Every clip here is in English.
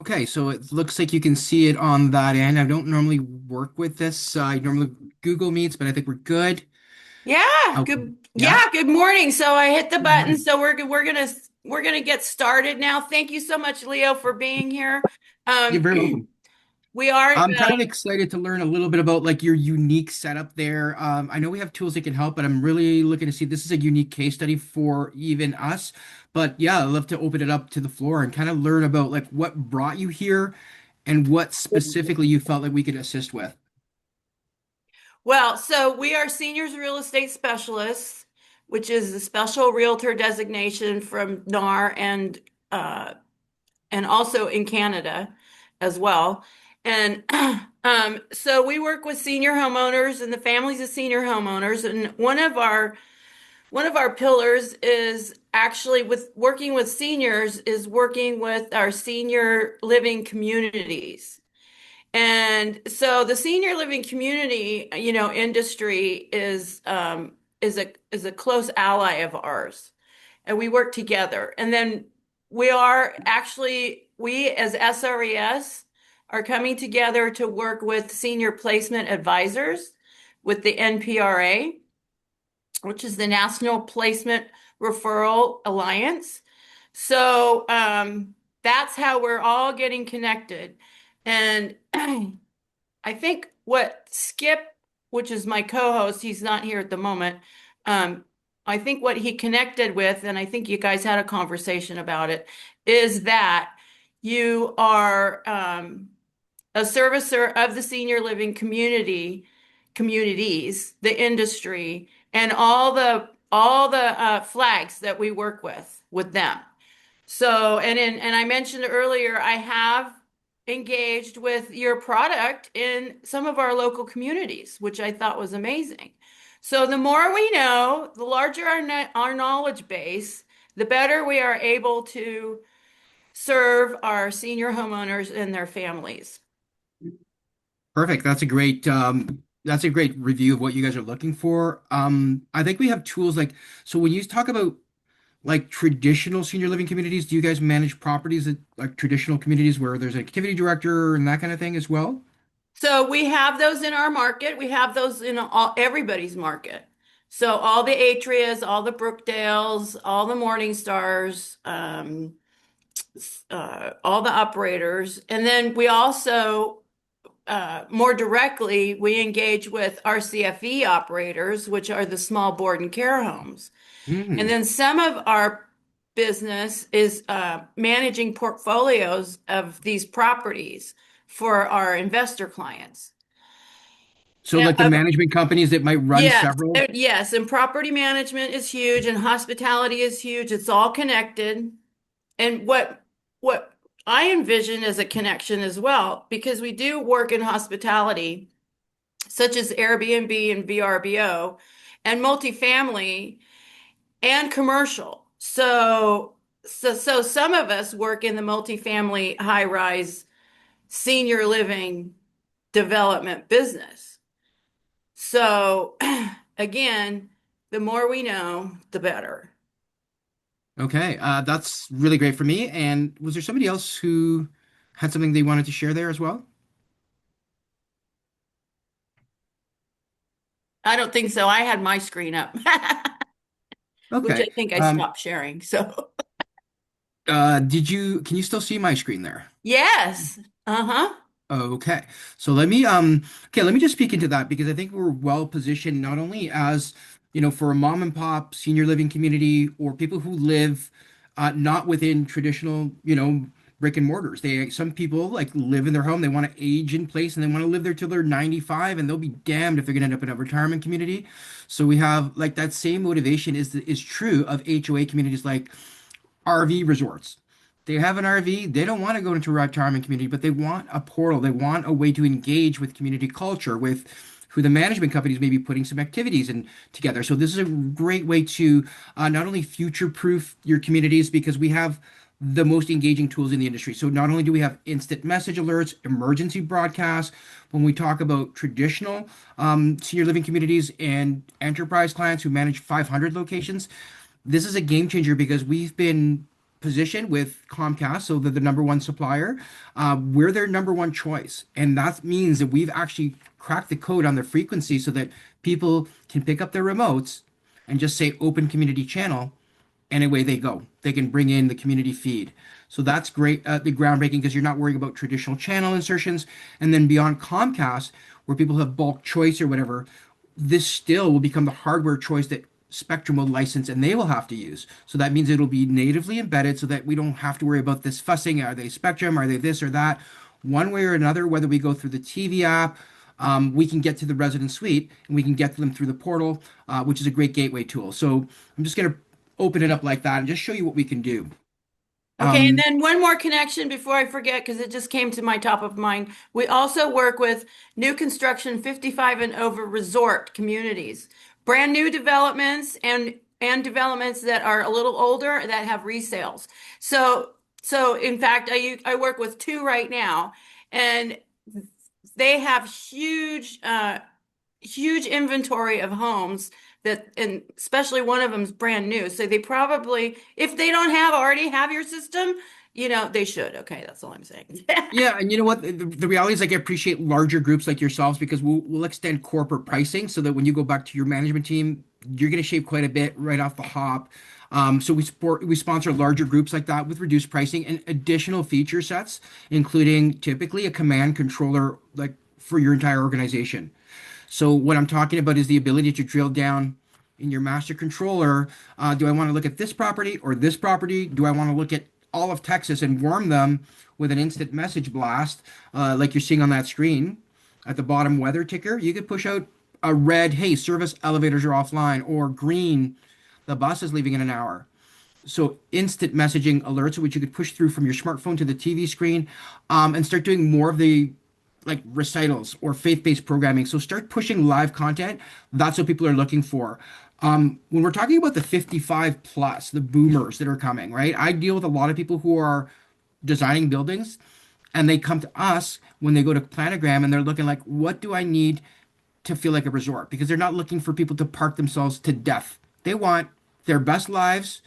Okay, so it looks like you can see it on that end. I don't normally work with this. I normally Google Meets, but I think we're good. Yeah, Okay. good. Yeah. Yeah, good morning. So I hit the Good button. morning. So we're gonna get started now. Thank you so much, Leo, for being here. You're Um, very welcome. we are. I'm kind of excited to learn a little bit about like your unique setup there. I know we have tools that can help, but I'm really looking to see this is a unique case study for even us. But yeah, I'd love to open it up to the floor and kind of learn about like what brought you here and what specifically you felt like we could assist with. Well, so we are seniors real estate specialists, which is a special realtor designation from NAR and also in Canada as well. And so we work with senior homeowners and the families of senior homeowners. And one of our pillars is actually with working with seniors is working with our senior living communities. And so the senior living community, industry is a close ally of ours, and we work together. And then we as SRES are coming together to work with senior placement advisors with the NPRA, which is the National Placement Referral Alliance. So that's how we're all getting connected. And I think what Skip, which is my co-host, he's not here at the moment. Um, I think what he connected with, and I think you guys had a conversation about it, is that you are a servicer of the senior living communities, the industry, and all the flags that we work with them. So, and I mentioned earlier, I have engaged with your product in some of our local communities, which I thought was amazing. So the more we know, the larger our knowledge base, the better we are able to serve our senior homeowners and their families. Perfect. That's a great review of what you guys are looking for. I think we have tools like so when you talk about like traditional senior living communities, do you guys manage properties that like traditional communities where there's an activity director and that kind of thing as well? So we have those in our market. We have those in everybody's market. So all the Atrias, all the Brookdales, all the Morningstars, all the operators. And then we also, more directly, we engage with our CFE operators, which are the small board and care homes. And Hmm. then some of our business is managing portfolios of these properties for our investor clients. So like the Of management companies that might run Yes, several. yes, and property management is huge and hospitality is huge. It's all connected. And what I envision as a connection as well, because we do work in hospitality, such as Airbnb and VRBO, and multifamily and commercial. So some of us work in the multifamily high-rise senior living development business. So again, the more we know, the better. Okay, that's really great for me. And was there somebody else who had something they wanted to share there as well? I don't think so. I had my screen up, which I Okay. think I stopped sharing. So, Can you still see my screen there? yes. Uh-huh. Okay. So let me just speak into that because I think we're well positioned not only as, for a mom and pop senior living community or people who live not within traditional, brick and mortars. Some people like live in their home, they want to age in place and they want to live there till they're 95 and they'll be damned if they're going to end up in a retirement community. So we have like that same motivation is true of HOA communities like RV resorts. They have an RV. They don't want to go into a retirement community, but they want a portal. They want a way to engage with community culture, with who the management companies may be putting some activities in together. So this is a great way to not only future-proof your communities because we have the most engaging tools in the industry. So not only do we have instant message alerts, emergency broadcasts, when we talk about traditional senior living communities and enterprise clients who manage 500 locations, this is a game changer because we've been position with Comcast, so they're the number one supplier. We're their number one choice, and that means that we've actually cracked the code on their frequency so that people can pick up their remotes and just say open community channel, and away they go. They can bring in the community feed. So that's great, the groundbreaking because you're not worrying about traditional channel insertions. And then beyond Comcast, where people have bulk choice or whatever, this still will become the hardware choice that Spectrum will license and they will have to use. So that means it'll be natively embedded so that we don't have to worry about this fussing. Are they Spectrum? Are they this or that? One way or another, whether we go through the TV app, we can get to the resident suite and we can get to them through the portal, which is a great gateway tool. So I'm just going to open it up like that and just show you what we can do. Okay, and Um, then one more connection before I forget, because it just came to my top of mind. We also work with new construction 55 and over resort communities, brand new developments and developments that are a little older that have resales. So in fact, I work with two right now, and they have huge inventory of homes that, and especially one of them is brand new. So they probably, if they don't have already have your system, they should. Okay, that's all I'm saying. yeah, and you know what? The reality is, like, I appreciate larger groups like yourselves because we'll extend corporate pricing so that when you go back to your management team, you're going to shave quite a bit right off the hop. So we sponsor larger groups like that with reduced pricing and additional feature sets, including typically a command controller like for your entire organization. So what I'm talking about is the ability to drill down in your master controller. Do I want to look at this property or this property? Do I want to look at all of Texas and warm them with an instant message blast, like you're seeing on that screen at the bottom weather ticker? You could push out a red, hey, service elevators are offline, or green, the bus is leaving in an hour. So instant messaging alerts, which you could push through from your smartphone to the TV screen, and start doing more of the like recitals or faith-based programming. So start pushing live content. That's what people are looking for. When we're talking about the 55 plus, the boomers that are coming, right? I deal with a lot of people who are designing buildings and they come to us when they go to planogram and they're looking like, what do I need to feel like a resort? Because they're not looking for people to park themselves to death. They want their best lives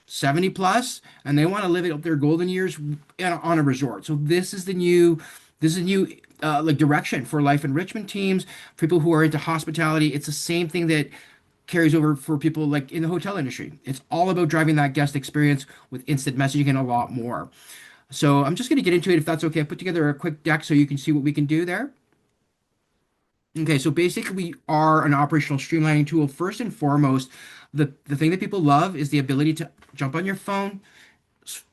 70 plus, and they want to live out their golden years on a resort. So this is new like direction for life enrichment teams, people who are into hospitality. It's the same thing that carries over for people like in the hotel industry. It's all about driving that guest experience with instant messaging and a lot more. So I'm just going to get into it if that's okay. I put together a quick deck so you can see what we can do there. Okay, so basically we are an operational streamlining tool. First and foremost, the thing that people love is the ability to jump on your phone,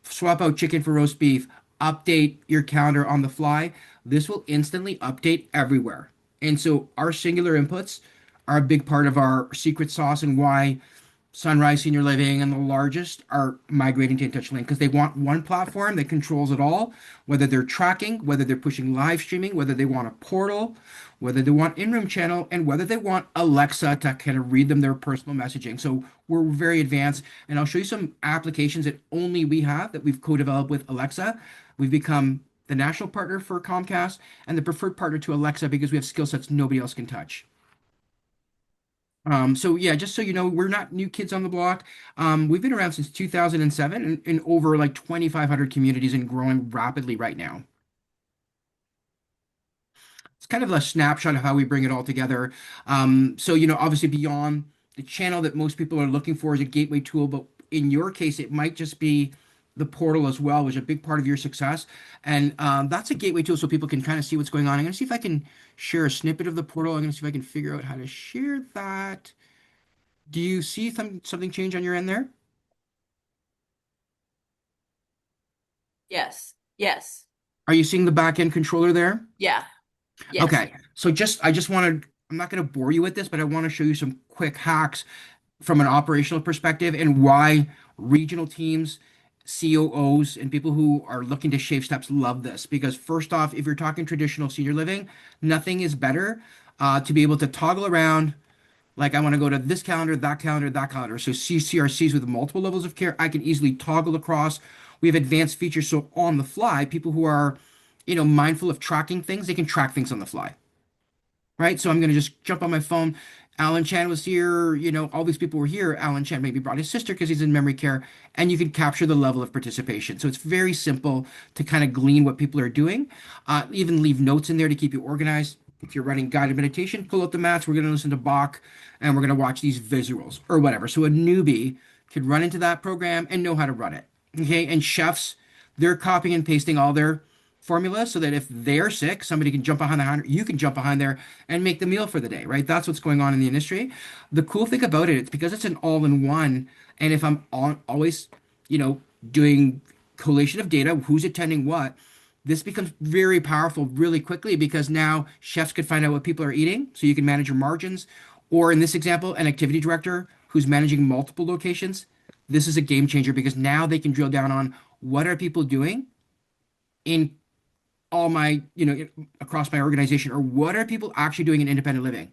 swap out chicken for roast beef, update your calendar on the fly. This will instantly update everywhere. And so our singular inputs are a big part of our secret sauce and why Sunrise Senior Living and the largest are migrating to InTouchLink because they want one platform that controls it all, whether they're tracking, whether they're pushing live streaming, whether they want a portal, whether they want in-room channel, and whether they want Alexa to kind of read them their personal messaging. So we're very advanced, and I'll show you some applications that only we have that we've co-developed with Alexa. We've become the national partner for Comcast and the preferred partner to Alexa because we have skill sets nobody else can touch. So yeah, just so you know, we're not new kids on the block. We've been around since 2007 in over like 2,500 communities and growing rapidly right now. It's kind of a snapshot of how we bring it all together. So obviously beyond the channel that most people are looking for is a gateway tool, but in your case, it might just be the portal as well, which is a big part of your success. And that's a gateway tool so people can kind of see what's going on. I'm going to see if I can share a snippet of the portal. I'm going to see if I can figure out how to share that. Do you see something change on your end there? Yes. Yes. Are you seeing the back end controller there? Yeah. Yes. Okay. So I just wanted, I'm not going to bore you with this, but I want to show you some quick hacks from an operational perspective and why regional teams, COOs, and people who are looking to shave steps love this. Because first off, if you're talking traditional senior living, nothing is better to be able to toggle around. Like I want to go to this calendar, that calendar, that calendar. So CCRCs with multiple levels of care, I can easily toggle across. We have advanced features. So on the fly, people who are, mindful of tracking things, they can track things on the fly, right? So I'm going to just jump on my phone. Alan Chan was here, all these people were here. Alan Chan maybe brought his sister because he's in memory care, and you can capture the level of participation. So it's very simple to kind of glean what people are doing. Even leave notes in there to keep you organized. If you're running guided meditation, pull out the mats. We're going to listen to Bach and we're going to watch these visuals or whatever. So a newbie could run into that program and know how to run it. Okay. And chefs, they're copying and pasting all their formula so that if they're sick, somebody can jump behind the counter, you can jump behind there and make the meal for the day, right? That's what's going on in the industry. The cool thing about it, it's because it's an all-in-one, and if I'm always, doing collation of data, who's attending what, this becomes very powerful really quickly because now chefs could find out what people are eating, so you can manage your margins. Or in this example, an activity director who's managing multiple locations. This is a game changer because now they can drill down on what are people doing in all my, across my organization, or what are people actually doing in independent living?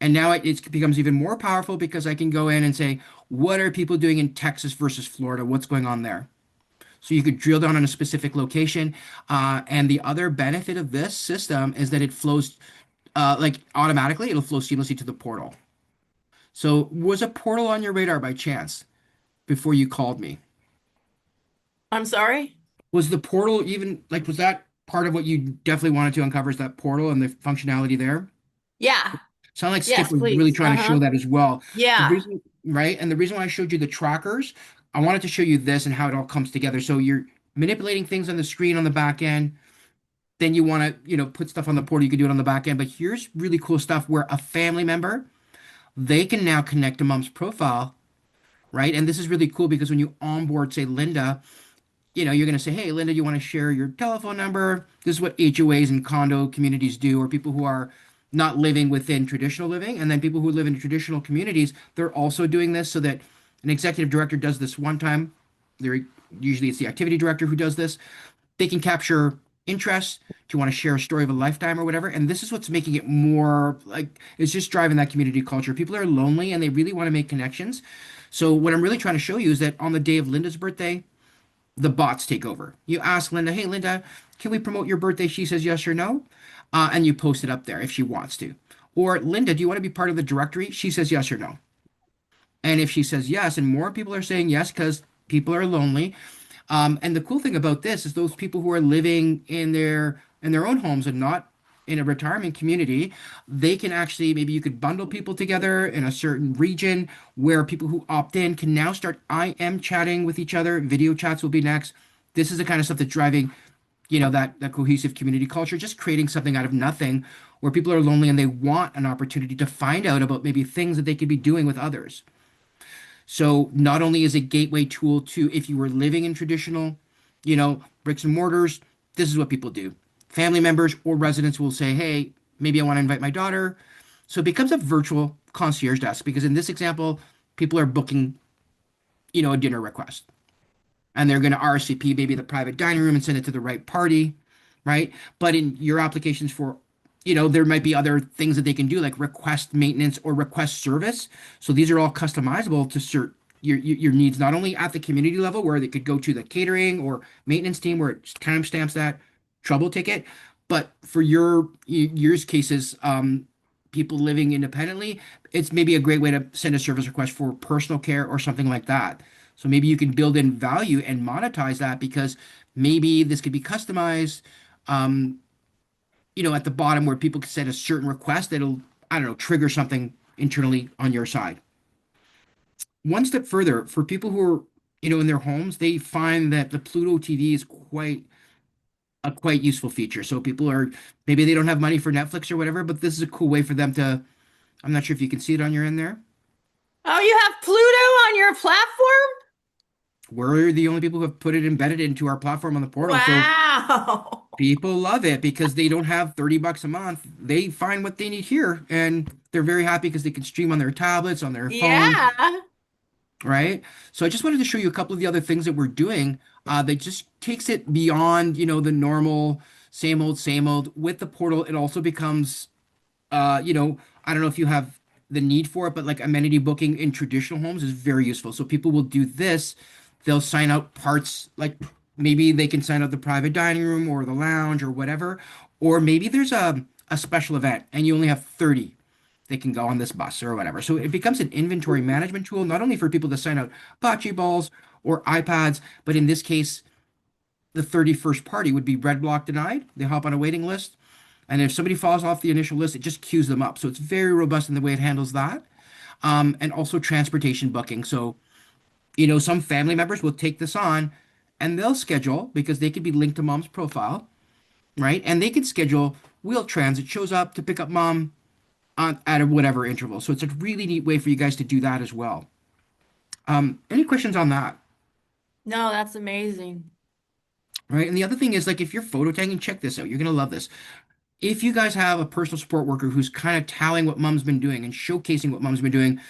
And now it becomes even more powerful because I can go in and say, what are people doing in Texas versus Florida? What's going on there? So you could drill down on a specific location. And the other benefit of this system is that it flows like automatically, it'll flow seamlessly to the portal. So was a portal on your radar by chance before you called me? I'm sorry? Was the portal even like, was that part of what you definitely wanted to uncover is that portal and the functionality there? Yeah. Sound like Skip Yes, was really please. trying to show Uh-huh. that as well. The Yeah. reason, right? And the reason why I showed you the trackers, I wanted to show you this and how it all comes together. So you're manipulating things on the screen on the back end. Then you want to, put stuff on the portal. You can do it on the back end. But here's really cool stuff where a family member, they can now connect to mom's profile, right? And this is really cool because when you onboard, say, Linda, you're going to say, hey, Linda, you want to share your telephone number? This is what HOAs and condo communities do, or people who are not living within traditional living. And then people who live in traditional communities, they're also doing this so that an executive director does this one time. They're, usually it's the activity director who does this. They can capture interests. Do you want to share a story of a lifetime or whatever? And this is what's making it more like it's just driving that community culture. People are lonely and they really want to make connections. So what I'm really trying to show you is that on the day of Linda's birthday, the bots take over. You ask Linda, hey, Linda, can we promote your birthday? She says yes or no. And you post it up there if she wants to. Or, Linda, do you want to be part of the directory? She says yes or no. And if she says yes, and more people are saying yes because people are lonely. And the cool thing about this is those people who are living in their own homes and not in a retirement community, they can actually maybe you could bundle people together in a certain region where people who opt in can now start IM chatting with each other. Video chats will be next. This is the kind of stuff that's driving, that cohesive community culture, just creating something out of nothing where people are lonely and they want an opportunity to find out about maybe things that they could be doing with others. So not only is it a gateway tool to if you were living in traditional, bricks and mortars, this is what people do. Family members or residents will say, hey, maybe I want to invite my daughter. So it becomes a virtual concierge desk because in this example, people are booking, a dinner request and they're going to RSVP maybe the private dining room and send it to the right party, right? But in your applications for, there might be other things that they can do like request maintenance or request service. So these are all customizable to suit your needs, not only at the community level where they could go to the catering or maintenance team where it timestamps that trouble ticket, but for your use cases, people living independently, it's maybe a great way to send a service request for personal care or something like that. So maybe you can build in value and monetize that because maybe this could be customized, um, at the bottom where people can set a certain request that'll, I don't know, trigger something internally on your side. One step further, for people who are, in their homes, they find that the Pluto TV is quite useful feature. So people are maybe they don't have money for Netflix or whatever, but this is a cool way for them to. I'm not sure if you can see it on your end there. Oh, you have Pluto on your platform? We're the only people who have put it embedded into our platform on the portal. So Wow. people love it because they don't have $30 a month. They find what they need here and they're very happy because they can stream on their tablets, on their phone, Yeah. right? So I just wanted to show you a couple of the other things that we're doing that just takes it beyond, the normal same old. With the portal, it also becomes I don't know if you have the need for it, but like amenity booking in traditional homes is very useful. So people will do this. They'll sign out parts, like maybe they can sign out the private dining room or the lounge or whatever. Or maybe there's a special event and you only have 30. they can go on this bus or whatever. So it becomes an inventory management tool, not only for people to sign out bocce balls or iPads, but in this case, the 31st party would be red block denied. They hop on a waiting list. And if somebody falls off the initial list, it just queues them up. So it's very robust in the way it handles that. And also transportation booking. So, some family members will take this on and they'll schedule because they could be linked to mom's profile, right? And they could schedule wheel transit shows up to pick up mom at a whatever interval. So it's a really neat way for you guys to do that as well. Any questions on that? No, that's amazing. Right. And the other thing is like if you're photo tagging, check this out. You're gonna love this. If you guys have a personal support worker who's kind of tallying what mom's been doing and showcasing what mom's been doing,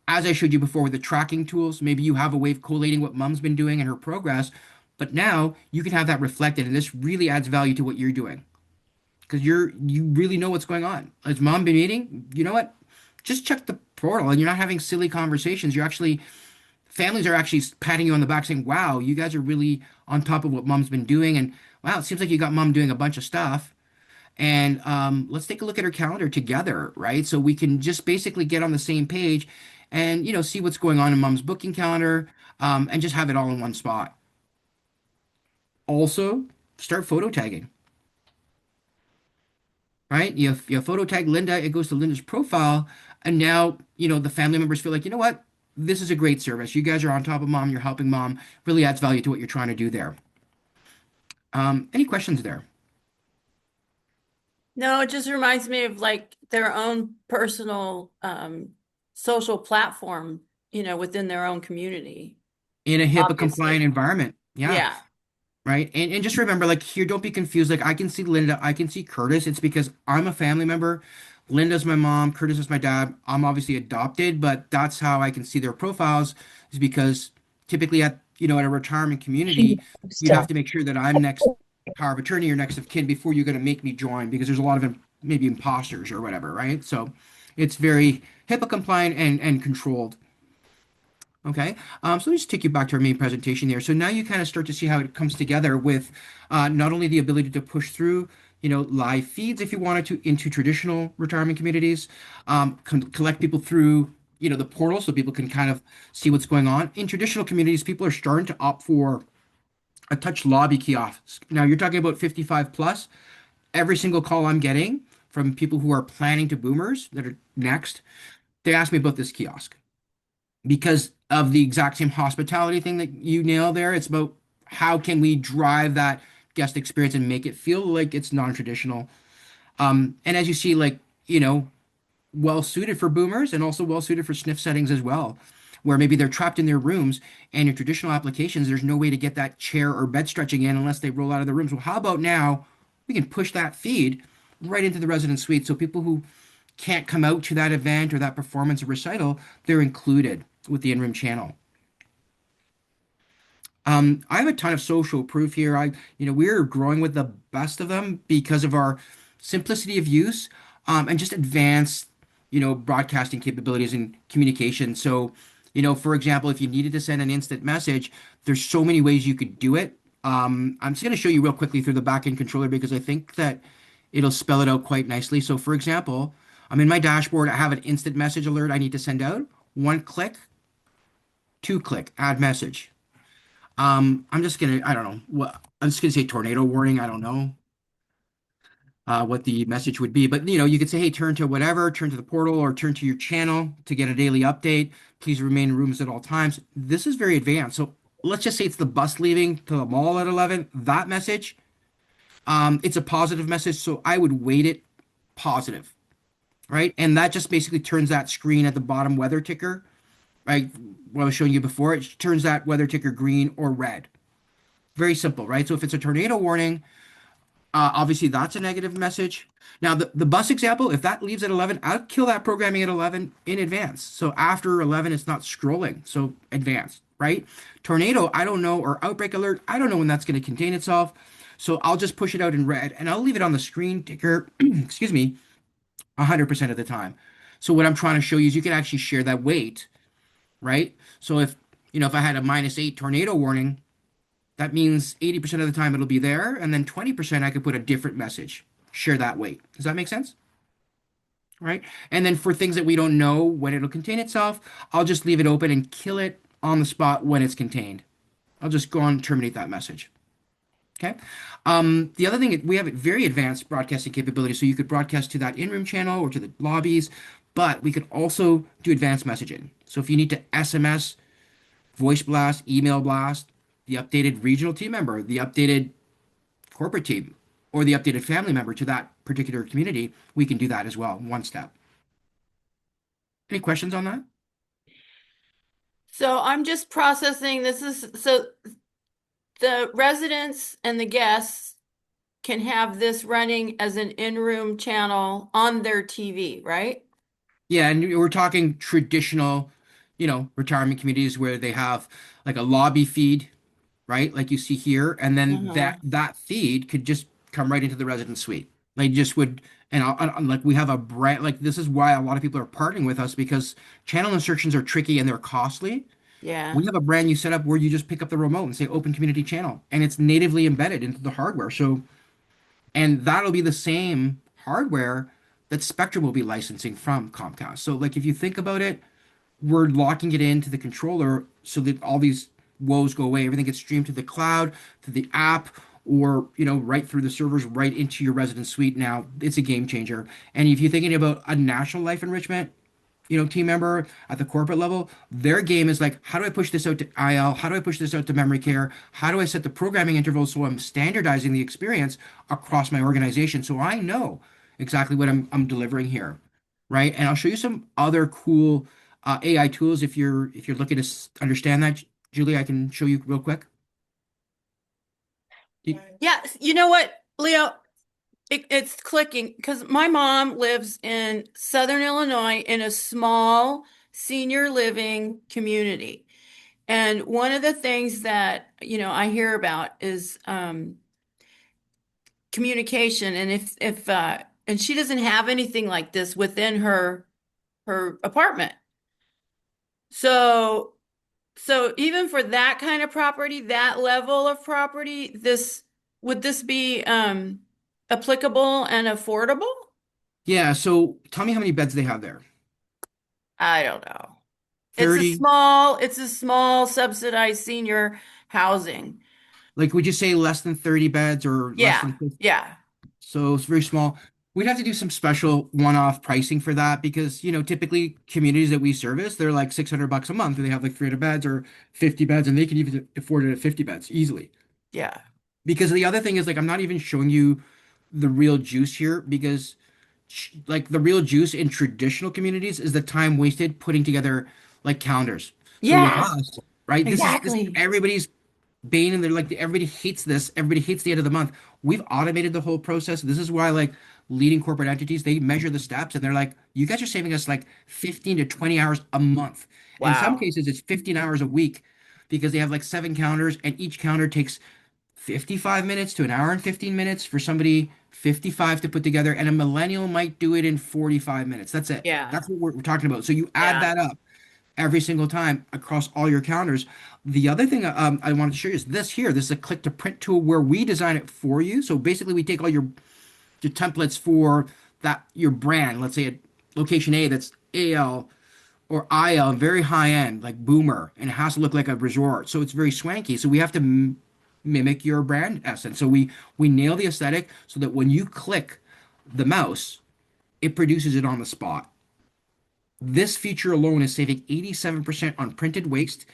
as I showed you before with the tracking tools, maybe you have a way of collating what mom's been doing and her progress, but now you can have that reflected, and this really adds value to what you're doing because you really know what's going on. Has mom been eating? You know what? Just check the portal, and you're not having silly conversations. You're actually families are actually patting you on the back saying, "Wow, you guys are really on top of what mom's been doing," and wow, it seems like you got mom doing a bunch of stuff. And let's take a look at her calendar together, right? So we can just basically get on the same page and, see what's going on in mom's booking calendar, and just have it all in one spot. Also, start photo tagging, right? You photo tag Linda, it goes to Linda's profile. And now, the family members feel like, you know what? This is a great service. You guys are on top of mom. You're helping mom. Really adds value to what you're trying to do there. Any questions there? No, it just reminds me of like their own personal social platform, within their own community, In a HIPAA compliant obviously. environment. Yeah. Yeah. Right. And just remember, like, here, don't be confused. Like, I can see Linda, I can see Curtis. It's because I'm a family member. Linda's my mom, Curtis is my dad. I'm obviously adopted, but that's how I can see their profiles, is because typically at a retirement community, you'd have to make sure that I'm next power of attorney or next of kin before you're going to make me join because there's a lot of maybe imposters or whatever, right? So it's very HIPAA compliant and controlled. Okay, so let me just take you back to our main presentation there. So now you kind of start to see how it comes together with not only the ability to push through, live feeds if you wanted to into traditional retirement communities, collect people through, the portal so people can kind of see what's going on. In traditional communities, people are starting to opt for a touch lobby kiosk. Now you're talking about 55 plus. Every single call I'm getting from people who are planning to boomers that are next, they ask me about this kiosk because of the exact same hospitality thing that you nail there. It's about how can we drive that guest experience and make it feel like it's non-traditional. And as you see, like, well suited for boomers and also well suited for sniff settings as well, where maybe they're trapped in their rooms and in traditional applications, there's no way to get that chair or bed stretching in unless they roll out of the rooms. Well, how about now we can push that feed right into the resident suite so people who can't come out to that event or that performance or recital, they're included with the in-room channel. I have a ton of social proof here. We're growing with the best of them because of our simplicity of use, and just advanced, broadcasting capabilities and communication. So, for example, if you needed to send an instant message, there's so many ways you could do it. I'm just going to show you real quickly through the backend controller because I think that it'll spell it out quite nicely. So, for example, I'm in my dashboard. I have an instant message alert I need to send out. One click, two click, add message. I don't know what, I'm just gonna say tornado warning. I don't know what the message would be, but you could say, hey, turn to whatever, turn to the portal or turn to your channel to get a daily update. Please remain in rooms at all times. This is very advanced. So let's just say it's the bus leaving to the mall at 11. That message, it's a positive message. So I would weight it positive, right? And that just basically turns that screen at the bottom weather ticker, right? What I was showing you before, it turns that weather ticker green or red. Very simple, right? So if it's a tornado warning, obviously that's a negative message. Now, the bus example, if that leaves at 11, I'd kill that programming at 11 in advance. So after 11, it's not scrolling. So advanced, right? Tornado, I don't know, or outbreak alert, I don't know when that's going to contain itself. So I'll just push it out in red and I'll leave it on the screen ticker, excuse me, 100% of the time. So what I'm trying to show you is you can actually share that weight, right? So if I had a -8 tornado warning, that means 80% of the time it'll be there, and then 20% I could put a different message. Share that weight. Does that make sense? right? And then for things that we don't know when it'll contain itself, I'll just leave it open and kill it on the spot when it's contained. I'll just go on and terminate that message. Okay. The other thing, we have very advanced broadcasting capability, so you could broadcast to that in-room channel or to the lobbies, but we could also do advanced messaging. So if you need to SMS, voice blast, email blast, the updated regional team member, the updated corporate team, or the updated family member to that particular community, we can do that as well, one step. Any questions on that? So I'm just processing. This is so the residents and the guests can have this running as an in-room channel on their TV, right? Yeah, and we're talking traditional, retirement communities where they have like a lobby feed, right? Like you see here, and then Uh-huh. that feed could just come right into the resident suite. Like just would, and like we have a brand, like this is why a lot of people are partnering with us because channel insertions are tricky and they're costly. Yeah. We have a brand new setup where you just pick up the remote and say open community channel, and it's natively embedded into the hardware. So, and that'll be the same hardware that Spectrum will be licensing from Comcast. So, like if you think about it, we're locking it into the controller so that all these woes go away. Everything gets streamed to the cloud, to the app, or right through the servers, right into your resident suite. Now it's a game changer. And if you're thinking about a national life enrichment, team member at the corporate level, their game is like, how do I push this out to IL? How do I push this out to memory care? How do I set the programming intervals so I'm standardizing the experience across my organization so I know exactly what I'm delivering here, right? And I'll show you some other cool AI tools if you're looking to understand that, Julie. I can show you real quick. You- Yeah, you know what, Leo? It's clicking because my mom lives in Southern Illinois in a small senior living community. And one of the things that, I hear about is communication. And and she doesn't have anything like this within her apartment. So so even for that kind of property, that level of property, this would this be applicable and affordable? Yeah. So tell me how many beds they have there. I don't know. 30. It's a small subsidized senior housing. Like, would you say less than 30 beds or less Yeah, than 50? yeah, So it's very small. We'd have to do some special one-off pricing for that because, typically communities that we service, they're like $600 a month and they have like 300 beds or 50 beds and they can even afford it at 50 beds easily. yeah. Because the other thing is like I'm not even showing you the real juice here because like the real juice in traditional communities is the time wasted putting together like calendars. So with Yeah, us, right, this is exactly. everybody's bane and they're like everybody hates this, everybody hates the end of the month. We've automated the whole process. This is why like leading corporate entities, they measure the steps and they're like, you guys are saving us like 15 to 20 hours a month. In some Wow. cases, it's 15 hours a week because they have like seven counters and each counter takes 55 minutes to an hour and 15 minutes for somebody 55 to put together, and a millennial might do it in 45 minutes. That's it. Yeah, That's what we're talking about. So you add yeah. that up every single time across all your counters. The other thing I wanted to show you is this here. This is a click to print tool where we design it for you. So basically, we take all your templates for that your brand. Let's say at location A, that's AL or IL, very high end, like boomer, and it has to look like a resort. So it's very swanky. So we have to mimic your brand essence. So we nail the aesthetic so that when you click the mouse, it produces it on the spot. This feature alone is saving 87% on printed waste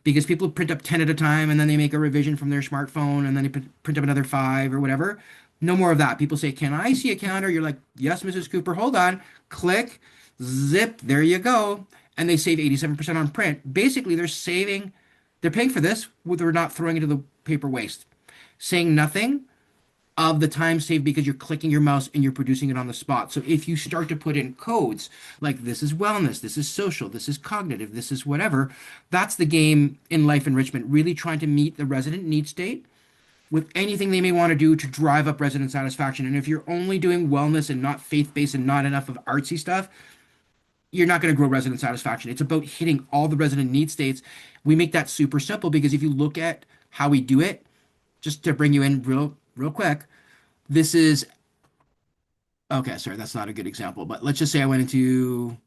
because people print up 10 at a time and then they make a revision from their smartphone and then they print up another five or whatever. No more of that. People say, "Can I see a counter?" You're like, "Yes, Mrs. Cooper, hold on." Click, zip, there you go. And they save 87% on print. Basically, they're paying for this, they're not throwing it to the paper waste. Saying nothing of the time saved because you're clicking your mouse and you're producing it on the spot. So if you start to put in codes like this is wellness, this is social, this is cognitive, this is whatever, that's the game in life enrichment, really trying to meet the resident need state with anything they may want to do to drive up resident satisfaction. And if you're only doing wellness and not faith-based and not enough of artsy stuff, you're not going to grow resident satisfaction. It's about hitting all the resident need states. We make that super simple because if you look at how we do it, just to bring you in real quick, this is Okay, sorry, that's not a good example, but let's just say I went into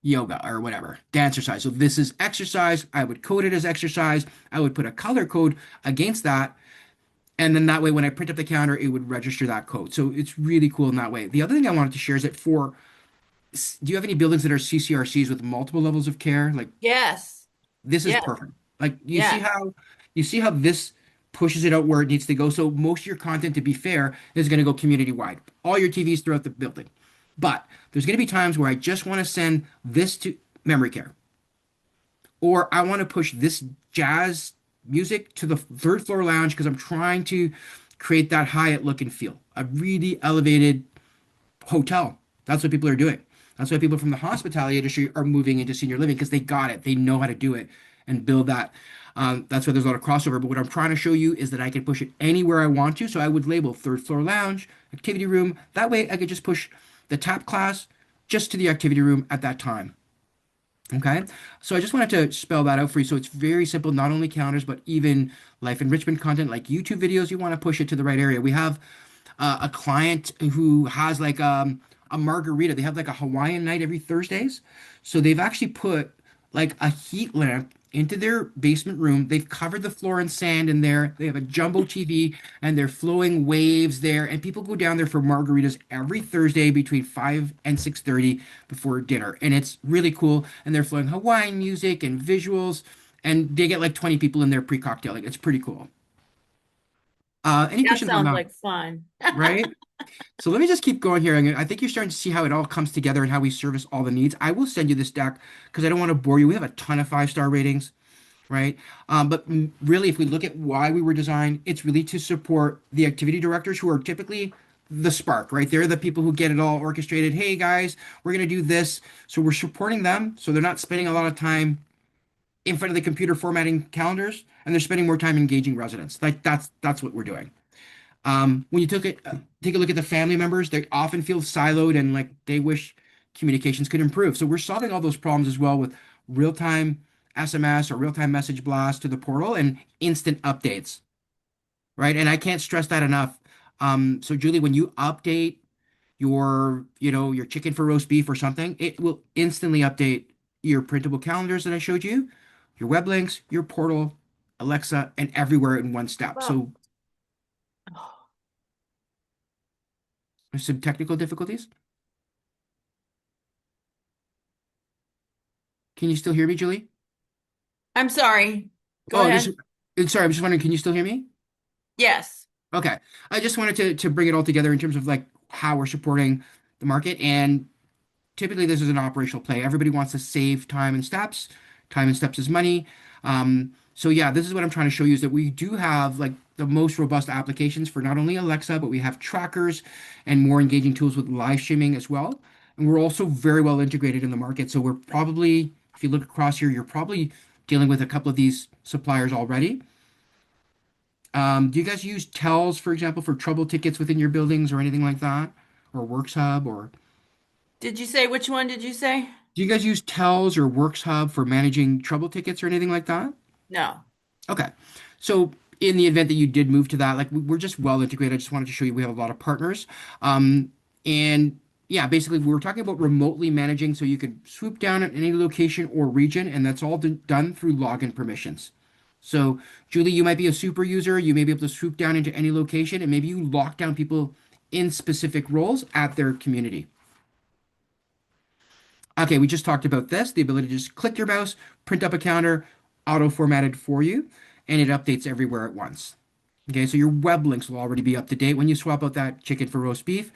yoga or whatever, dance exercise. So this is exercise. I would code it as exercise. I would put a color code against that. And then that way, when I print up the counter, it would register that code. So it's really cool in that way. The other thing I wanted to share is that do you have any buildings that are CCRCs with multiple levels of care? Like Yes. this is Yes. perfect. Like Yes. you see how this pushes it out where it needs to go. So most of your content, to be fair, is going to go community wide. All your TVs throughout the building. But there's going to be times where I just want to send this to memory care, or I want to push this jazz music to the third floor lounge because I'm trying to create that Hyatt look and feel, a really elevated hotel. That's what people are doing. That's why people from the hospitality industry are moving into senior living because they got it. They know how to do it and build that. That's why there's a lot of crossover. But what I'm trying to show you is that I can push it anywhere I want to. So I would label third floor lounge, activity room. That way I could just push the tap class just to the activity room at that time. Okay, so I just wanted to spell that out for you. So it's very simple, not only counters, but even life enrichment content like YouTube videos. You want to push it to the right area. We have a client who has like a margarita. They have like a Hawaiian night every Thursdays. So they've actually put like a heat lamp into their basement room. They've covered the floor in sand in there. They have a jumbo TV and they're flowing waves there. And people go down there for margaritas every Thursday between 5 and 6:30 before dinner. And it's really cool. And they're flowing Hawaiian music and visuals. And they get like 20 people in there pre-cocktailing. It's pretty cool. Any That questions on sounds that? like fun. Right? So let me just keep going here. I think you're starting to see how it all comes together and how we service all the needs. I will send you this deck because I don't want to bore you. We have a ton of five-star ratings, right? But really, if we look at why we were designed, it's really to support the activity directors who are typically the spark, right? They're the people who get it all orchestrated. Hey guys, we're gonna do this. So we're supporting them so they're not spending a lot of time in front of the computer formatting calendars and they're spending more time engaging residents. Like that's what we're doing. When you take a look at the family members, they often feel siloed and like they wish communications could improve. So we're solving all those problems as well with real-time SMS or real-time message blast to the portal and instant updates, right? And I can't stress that enough. So Julie, when you update your chicken for roast beef or something, it will instantly update your printable calendars that I showed you, your web links, your portal, Alexa, and everywhere in one step. Well, So there's some technical difficulties. Can you still hear me, Julie? I'm sorry. Go Oh, just ahead. sorry, I'm just wondering, can you still hear me? Yes. Okay. I just wanted to bring it all together in terms of like how we're supporting the market. And typically this is an operational play. Everybody wants to save time and steps. Time and steps is money. So yeah, this is what I'm trying to show you is that we do have like the most robust applications for not only Alexa, but we have trackers and more engaging tools with live streaming as well. And we're also very well integrated in the market. So we're probably, if you look across here, you're probably dealing with a couple of these suppliers already. Do you guys use Tells, for example, for trouble tickets within your buildings or anything like that? Or WorksHub or Did you say which one did you say? do you guys use Tells or WorksHub for managing trouble tickets or anything like that? No. Okay. So in the event that you did move to that, like we're just well integrated. I just wanted to show you we have a lot of partners. And yeah, basically we were talking about remotely managing so you could swoop down at any location or region, and that's all done through login permissions. So Julie, you might be a super user. You may be able to swoop down into any location, and maybe you lock down people in specific roles at their community. Okay, we just talked about this, the ability to just click your mouse, print up a counter, auto formatted for you, and it updates everywhere at once. Okay, so your web links will already be up to date when you swap out that chicken for roast beef.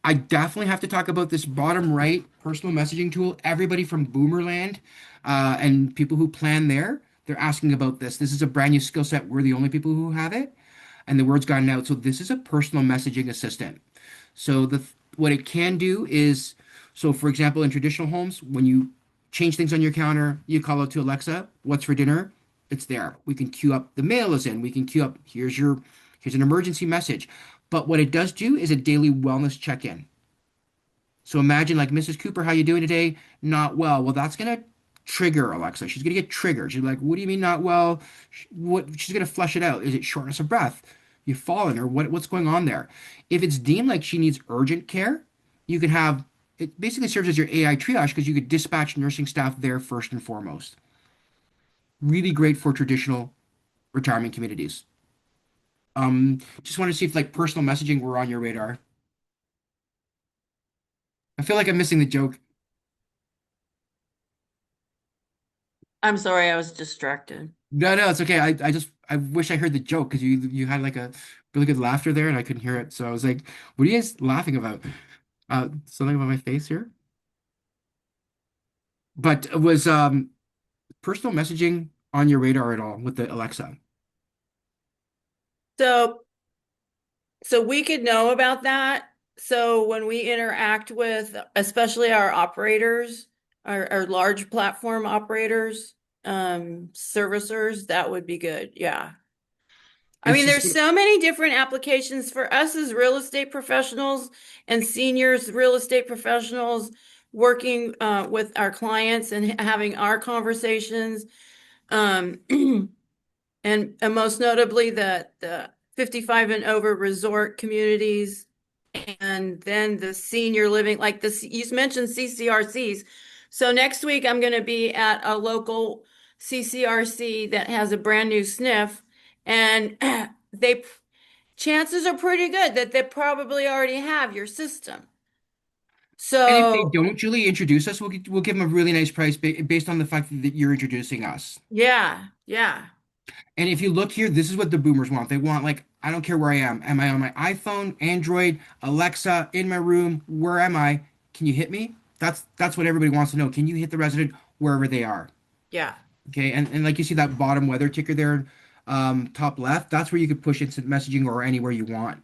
I definitely have to talk about this bottom right personal messaging tool. Everybody from Boomerland and people who plan there, they're asking about this. This is a brand new skill set. We're the only people who have it, and the word's gotten out. So this is a personal messaging assistant. So what it can do is, so for example, in traditional homes, when you change things on your counter, you call out to Alexa, "What's for dinner?" It's there. We can queue up the mail is in. We can queue up here's an emergency message. But what it does do is a daily wellness check-in. So imagine like Mrs. Cooper, how you doing today? Not well. Well, that's gonna trigger Alexa. She's gonna get triggered. She's like, "What do you mean not well?" What? She's gonna flush it out. Is it shortness of breath? you've fallen or what's going on there. If it's deemed like she needs urgent care, you could have it basically serves as your AI triage because you could dispatch nursing staff there first and foremost. Really great for traditional retirement communities. Just want to see if like personal messaging were on your radar. I feel like I'm missing the joke. I'm sorry, I was distracted. No, no, it's okay. I just I wish I heard the joke because you had like a really good laughter there and I couldn't hear it. So I was like, what are you guys laughing about? Something about my face here. But was personal messaging on your radar at all with the Alexa? So, so we could know about that. So when we interact with, especially our operators, our large platform operators, servicers, that would be good. Yeah. I It's mean, just there's so many different applications for us as real estate professionals and seniors, real estate professionals working with our clients and having our conversations. Um, and most notably the 55 and over resort communities, and then the senior living, like this, you mentioned CCRCs. So next week I'm going to be at a local CCRC that has a brand new SNF, and they chances are pretty good that they probably already have your system. and if they So don't, Julie, introduce us, we'll give them a really nice price based on the fact that you're introducing us. yeah, yeah, And if you look here, this is what the boomers want. They want like, I don't care where I am. Am I on my iPhone, Android, Alexa, in my room? Where am I? Can you hit me? That's what everybody wants to know. Can you hit the resident wherever they are? yeah. Okay, and like you see that bottom weather ticker there, top left, that's where you could push instant messaging or anywhere you want.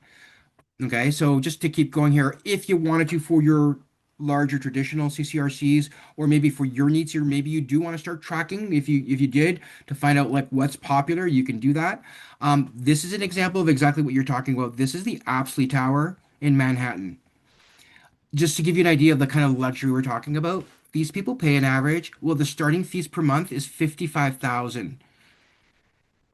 Okay, so just to keep going here, if you wanted to for your larger traditional CCRCs, or maybe for your needs here, maybe you do want to start tracking. If you did to find out like what's popular, you can do that. This is an example of exactly what you're talking about. This is the Apsley Tower in Manhattan. Just to give you an idea of the kind of luxury we're talking about, these people pay an average. Well, the starting fees per month is 55,000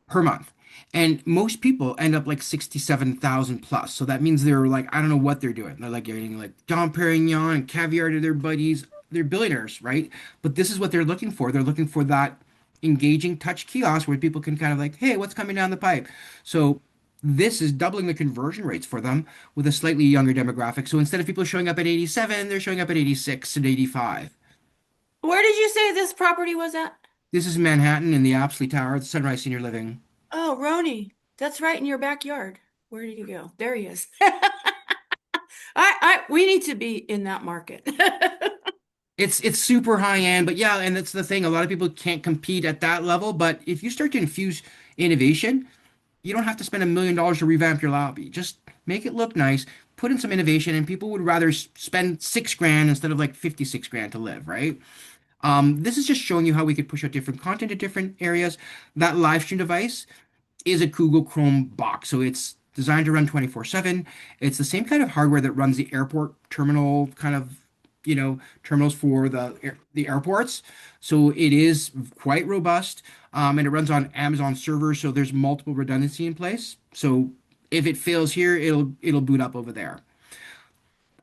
per month. And most people end up like 67,000 plus. So that means they're like, I don't know what they're doing. They're like getting like Dom Perignon and caviar to their buddies. They're billionaires, right? But this is what they're looking for. They're looking for that engaging touch kiosk where people can kind of like, hey, what's coming down the pipe? So this is doubling the conversion rates for them with a slightly younger demographic. So instead of people showing up at 87, they're showing up at 86 and 85. Where did you say this property was at? This is Manhattan in the Apsley Tower, the Sunrise Senior Living. Oh, Roni, that's right in your backyard. Where did he go? There he is. We need to be in that market. It's super high end, but yeah, and that's the thing. A lot of people can't compete at that level. But if you start to infuse innovation, you don't have to spend $1 million to revamp your lobby. Just make it look nice, put in some innovation, and people would rather spend 6 grand instead of like 56 grand to live, right? This is just showing you how we could push out different content to different areas. That live stream device is a Google Chrome box. So it's designed to run 24/7. It's the same kind of hardware that runs the airport terminal kind of, terminals for the airports. So it is quite robust. And it runs on Amazon servers, so there's multiple redundancy in place. So if it fails here, it'll boot up over there.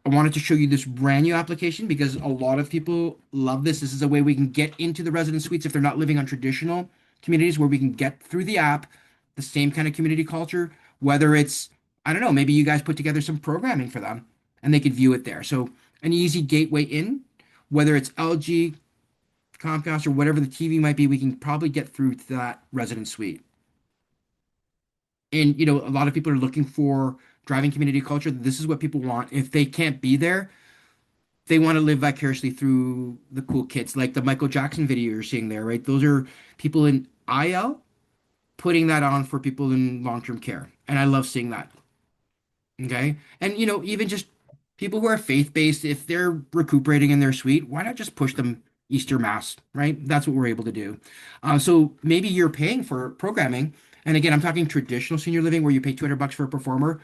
I wanted to show you this brand new application because a lot of people love this. This is a way we can get into the resident suites if they're not living on traditional communities where we can get through the app, the same kind of community culture, whether it's, I don't know, maybe you guys put together some programming for them and they could view it there. So an easy gateway in, whether it's LG, Comcast, or whatever the TV might be, we can probably get through to that resident suite. And, a lot of people are looking for driving community culture. This is what people want. If they can't be there, they want to live vicariously through the cool kids, like the Michael Jackson video you're seeing there, right? Those are people in IL putting that on for people in long-term care. And I love seeing that. Okay. And, even just people who are faith-based, if they're recuperating in their suite, why not just push them Easter Mass, right? That's what we're able to do. So maybe you're paying for programming. And again, I'm talking traditional senior living where you pay $200 for a performer,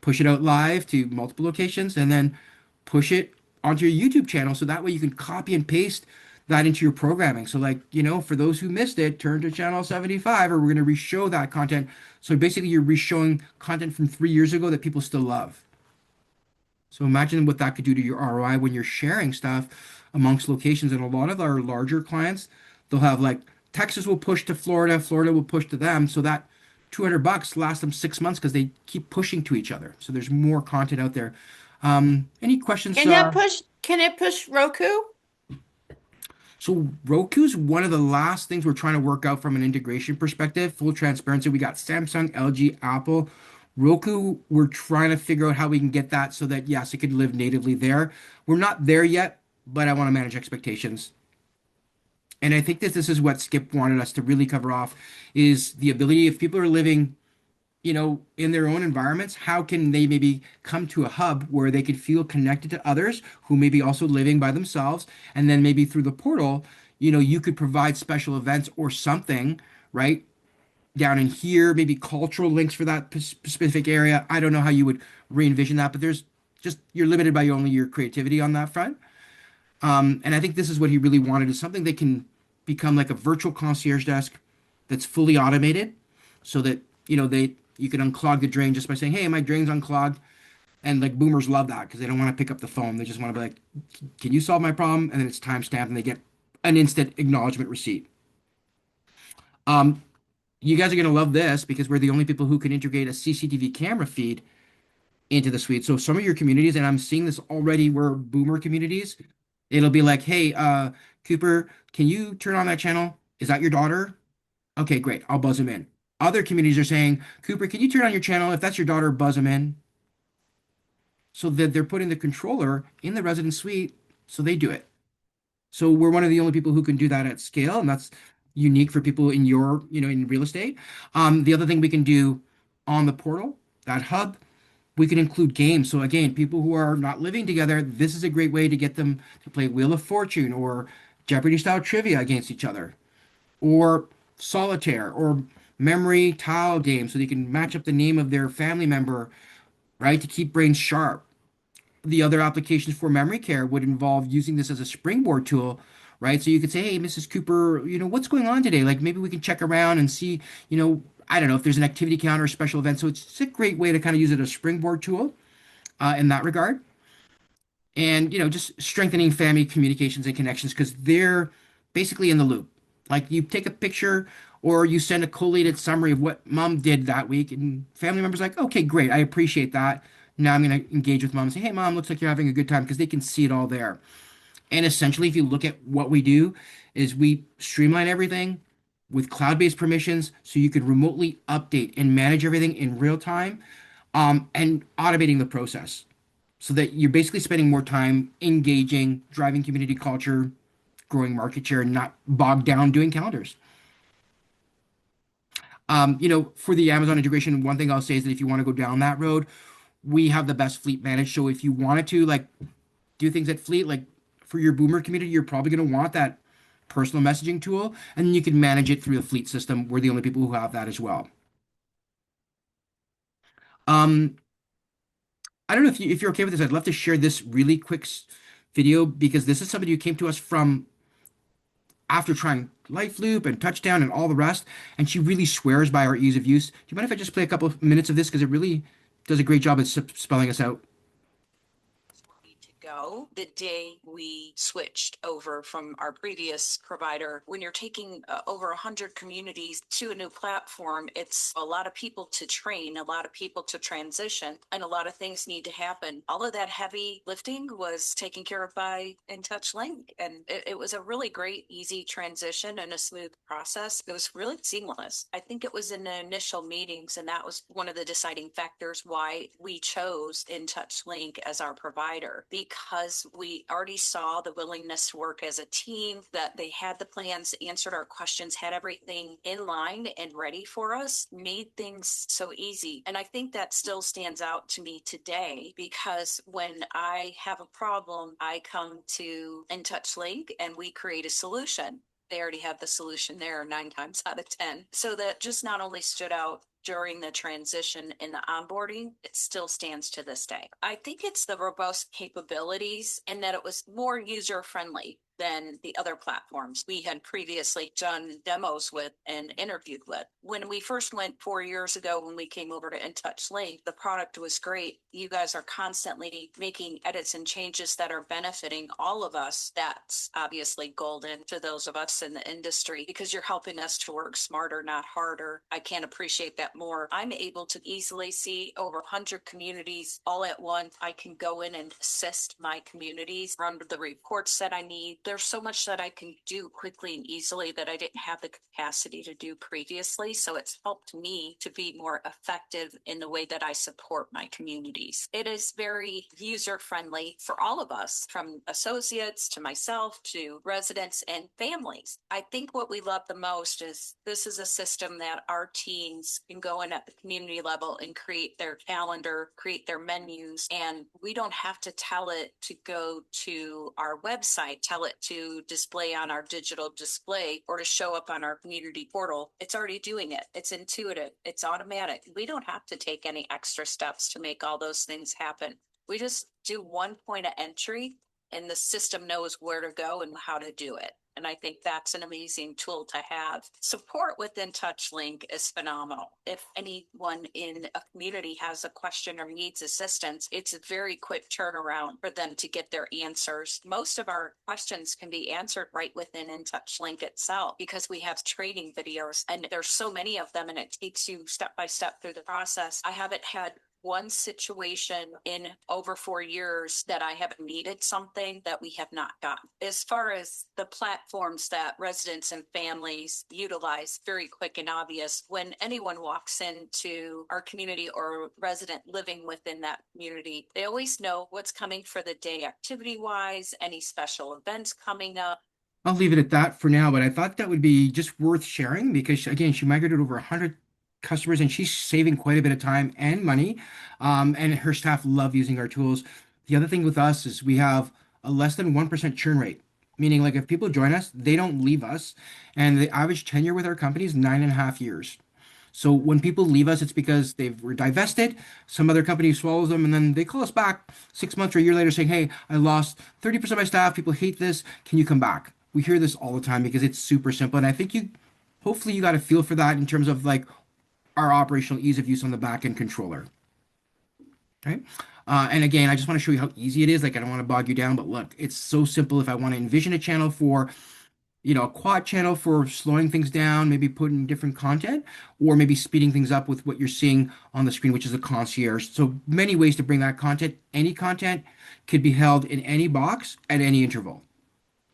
push it out live to multiple locations, and then push it onto your YouTube channel. So that way you can copy and paste that into your programming. So like, for those who missed it, turn to channel 75 or we're going to re-show that content. So basically you're re-showing content from 3 years ago that people still love. So imagine what that could do to your ROI when you're sharing stuff amongst locations. And a lot of our larger clients, they'll have like Texas will push to Florida, Florida will push to them. So that $200 lasts them 6 months because they keep pushing to each other. So there's more content out there. Any questions? Can it push Roku? So Roku's one of the last things we're trying to work out from an integration perspective. Full transparency, we got Samsung, LG, Apple. Roku, we're trying to figure out how we can get that so that yes, it could live natively there. We're not there yet, but I want to manage expectations. And I think this is what Skip wanted us to really cover off is the ability if people are living, in their own environments, how can they maybe come to a hub where they could feel connected to others who may be also living by themselves, and then maybe through the portal, you could provide special events or something, right? Down in here, maybe cultural links for that specific area. I don't know how you would re-envision that, but there's just you're limited by only your creativity on that front. And I think this is what he really wanted is something that can become like a virtual concierge desk that's fully automated so that, you can unclog the drain just by saying, hey, my drain's unclogged. And like boomers love that because they don't want to pick up the phone. They just want to be like, can you solve my problem? And then it's time stamped and they get an instant acknowledgement receipt. Um, you guys are going to love this because we're the only people who can integrate a CCTV camera feed into the suite. So some of your communities, and I'm seeing this already where boomer communities, it'll be like, hey, Cooper, can you turn on that channel? Is that your daughter? Okay, great. I'll buzz them in. Other communities are saying, Cooper, can you turn on your channel? If that's your daughter, buzz them in. So that they're putting the controller in the resident suite, so they do it. So we're one of the only people who can do that at scale, and that's unique for people in in real estate. The other thing we can do on the portal, that hub, we can include games. So again, people who are not living together, this is a great way to get them to play Wheel of Fortune or Jeopardy style trivia against each other, or solitaire or memory tile games so they can match up the name of their family member, right, to keep brains sharp. The other applications for memory care would involve using this as a springboard tool, right? So you could say, hey, Mrs. Cooper, what's going on today? Like maybe we can check around and see, I don't know if there's an activity counter or special event. So it's a great way to kind of use it as a springboard tool in that regard. And, just strengthening family communications and connections because they're basically in the loop. Like you take a picture or you send a collated summary of what mom did that week, and family members are like, okay, great, I appreciate that. Now I'm going to engage with mom and say, hey, mom, looks like you're having a good time because they can see it all there. And essentially, if you look at what we do, is we streamline everything with cloud-based permissions so you can remotely update and manage everything in real time, and automating the process so that you're basically spending more time engaging, driving community culture, growing market share, and not bogged down doing calendars. For the Amazon integration, one thing I'll say is that if you want to go down that road, we have the best fleet managed. So if you wanted to like do things at fleet, like for your boomer community, you're probably going to want that personal messaging tool, and then you can manage it through the fleet system. We're the only people who have that as well. Um, I don't know if you're okay with this. I'd love to share this really quick video because this is somebody who came to us from after trying Life Loop and Touchdown and all the rest, and she really swears by our ease of use. Do you mind if I just play a couple of minutes of this because it really does a great job at spelling us out? To go the day we switched over from our previous provider. When you're taking over 100 communities to a new platform, it's a lot of people to train, a lot of people to transition, and a lot of things need to happen. All of that heavy lifting was taken care of by InTouchLink, and it was a really great, easy transition and a smooth process. It was really seamless. I think it was in the initial meetings, and that was one of the deciding factors why we chose InTouchLink as our provider, because we already saw the willingness to work as a team, that they had the plans, answered our questions, had everything in line and ready for us, made things so easy. And I think that still stands out to me today because when I have a problem, I come to InTouchLink and we create a solution. They already have the solution there 9 times out of 10. So that just not only stood out during the transition in the onboarding, it still stands to this day. I think it's the robust capabilities and that it was more user friendly than the other platforms we had previously done demos with and interviewed with. When we first went 4 years ago, when we came over to InTouchLink, the product was great. You guys are constantly making edits and changes that are benefiting all of us. That's obviously golden to those of us in the industry because you're helping us to work smarter, not harder. I can't appreciate that more. I'm able to easily see over 100 communities all at once. I can go in and assist my communities, run the reports that I need. There's so much that I can do quickly and easily that I didn't have the capacity to do previously. So it's helped me to be more effective in the way that I support my communities. It is very user friendly for all of us, from associates to myself to residents and families. I think what we love the most is this is a system that our teams can go in at the community level and create their calendar, create their menus, and we don't have to tell it to go to our website, tell it to display on our digital display or to show up on our community portal. It's already doing it. It's intuitive. It's automatic. We don't have to take any extra steps to make all those things happen. We just do one point of entry and the system knows where to go and how to do it. And I think that's an amazing tool to have. Support with InTouchLink is phenomenal. If anyone in a community has a question or needs assistance, it's a very quick turnaround for them to get their answers. Most of our questions can be answered right within InTouchLink itself because we have training videos and there's so many of them and it takes you step by step through the process. I haven't had one situation in over 4 years that I have needed something that we have not gotten. As far as the platforms that residents and families utilize, very quick and obvious, when anyone walks into our community or resident living within that community, they always know what's coming for the day activity-wise, any special events coming up. I'll leave it at that for now, but I thought that would be just worth sharing because, again, she migrated over 100 customers and she's saving quite a bit of time and money. And her staff love using our tools. The other thing with us is we have a less than 1% churn rate, meaning like if people join us, they don't leave us. And the average tenure with our company is 9.5 years. So when people leave us, it's because they were divested, some other company swallows them, and then they call us back 6 months or a year later saying, hey, I lost 30% of my staff. People hate this. Can you come back? We hear this all the time because it's super simple. And I think hopefully you got a feel for that in terms of like our operational ease of use on the back end controller. Right. And again, I just want to show you how easy it is. Like, I don't want to bog you down, but look, it's so simple. If I want to envision a channel for a quad channel for slowing things down, maybe putting different content, or maybe speeding things up with what you're seeing on the screen, which is a concierge. So many ways to bring that content. Any content could be held in any box at any interval,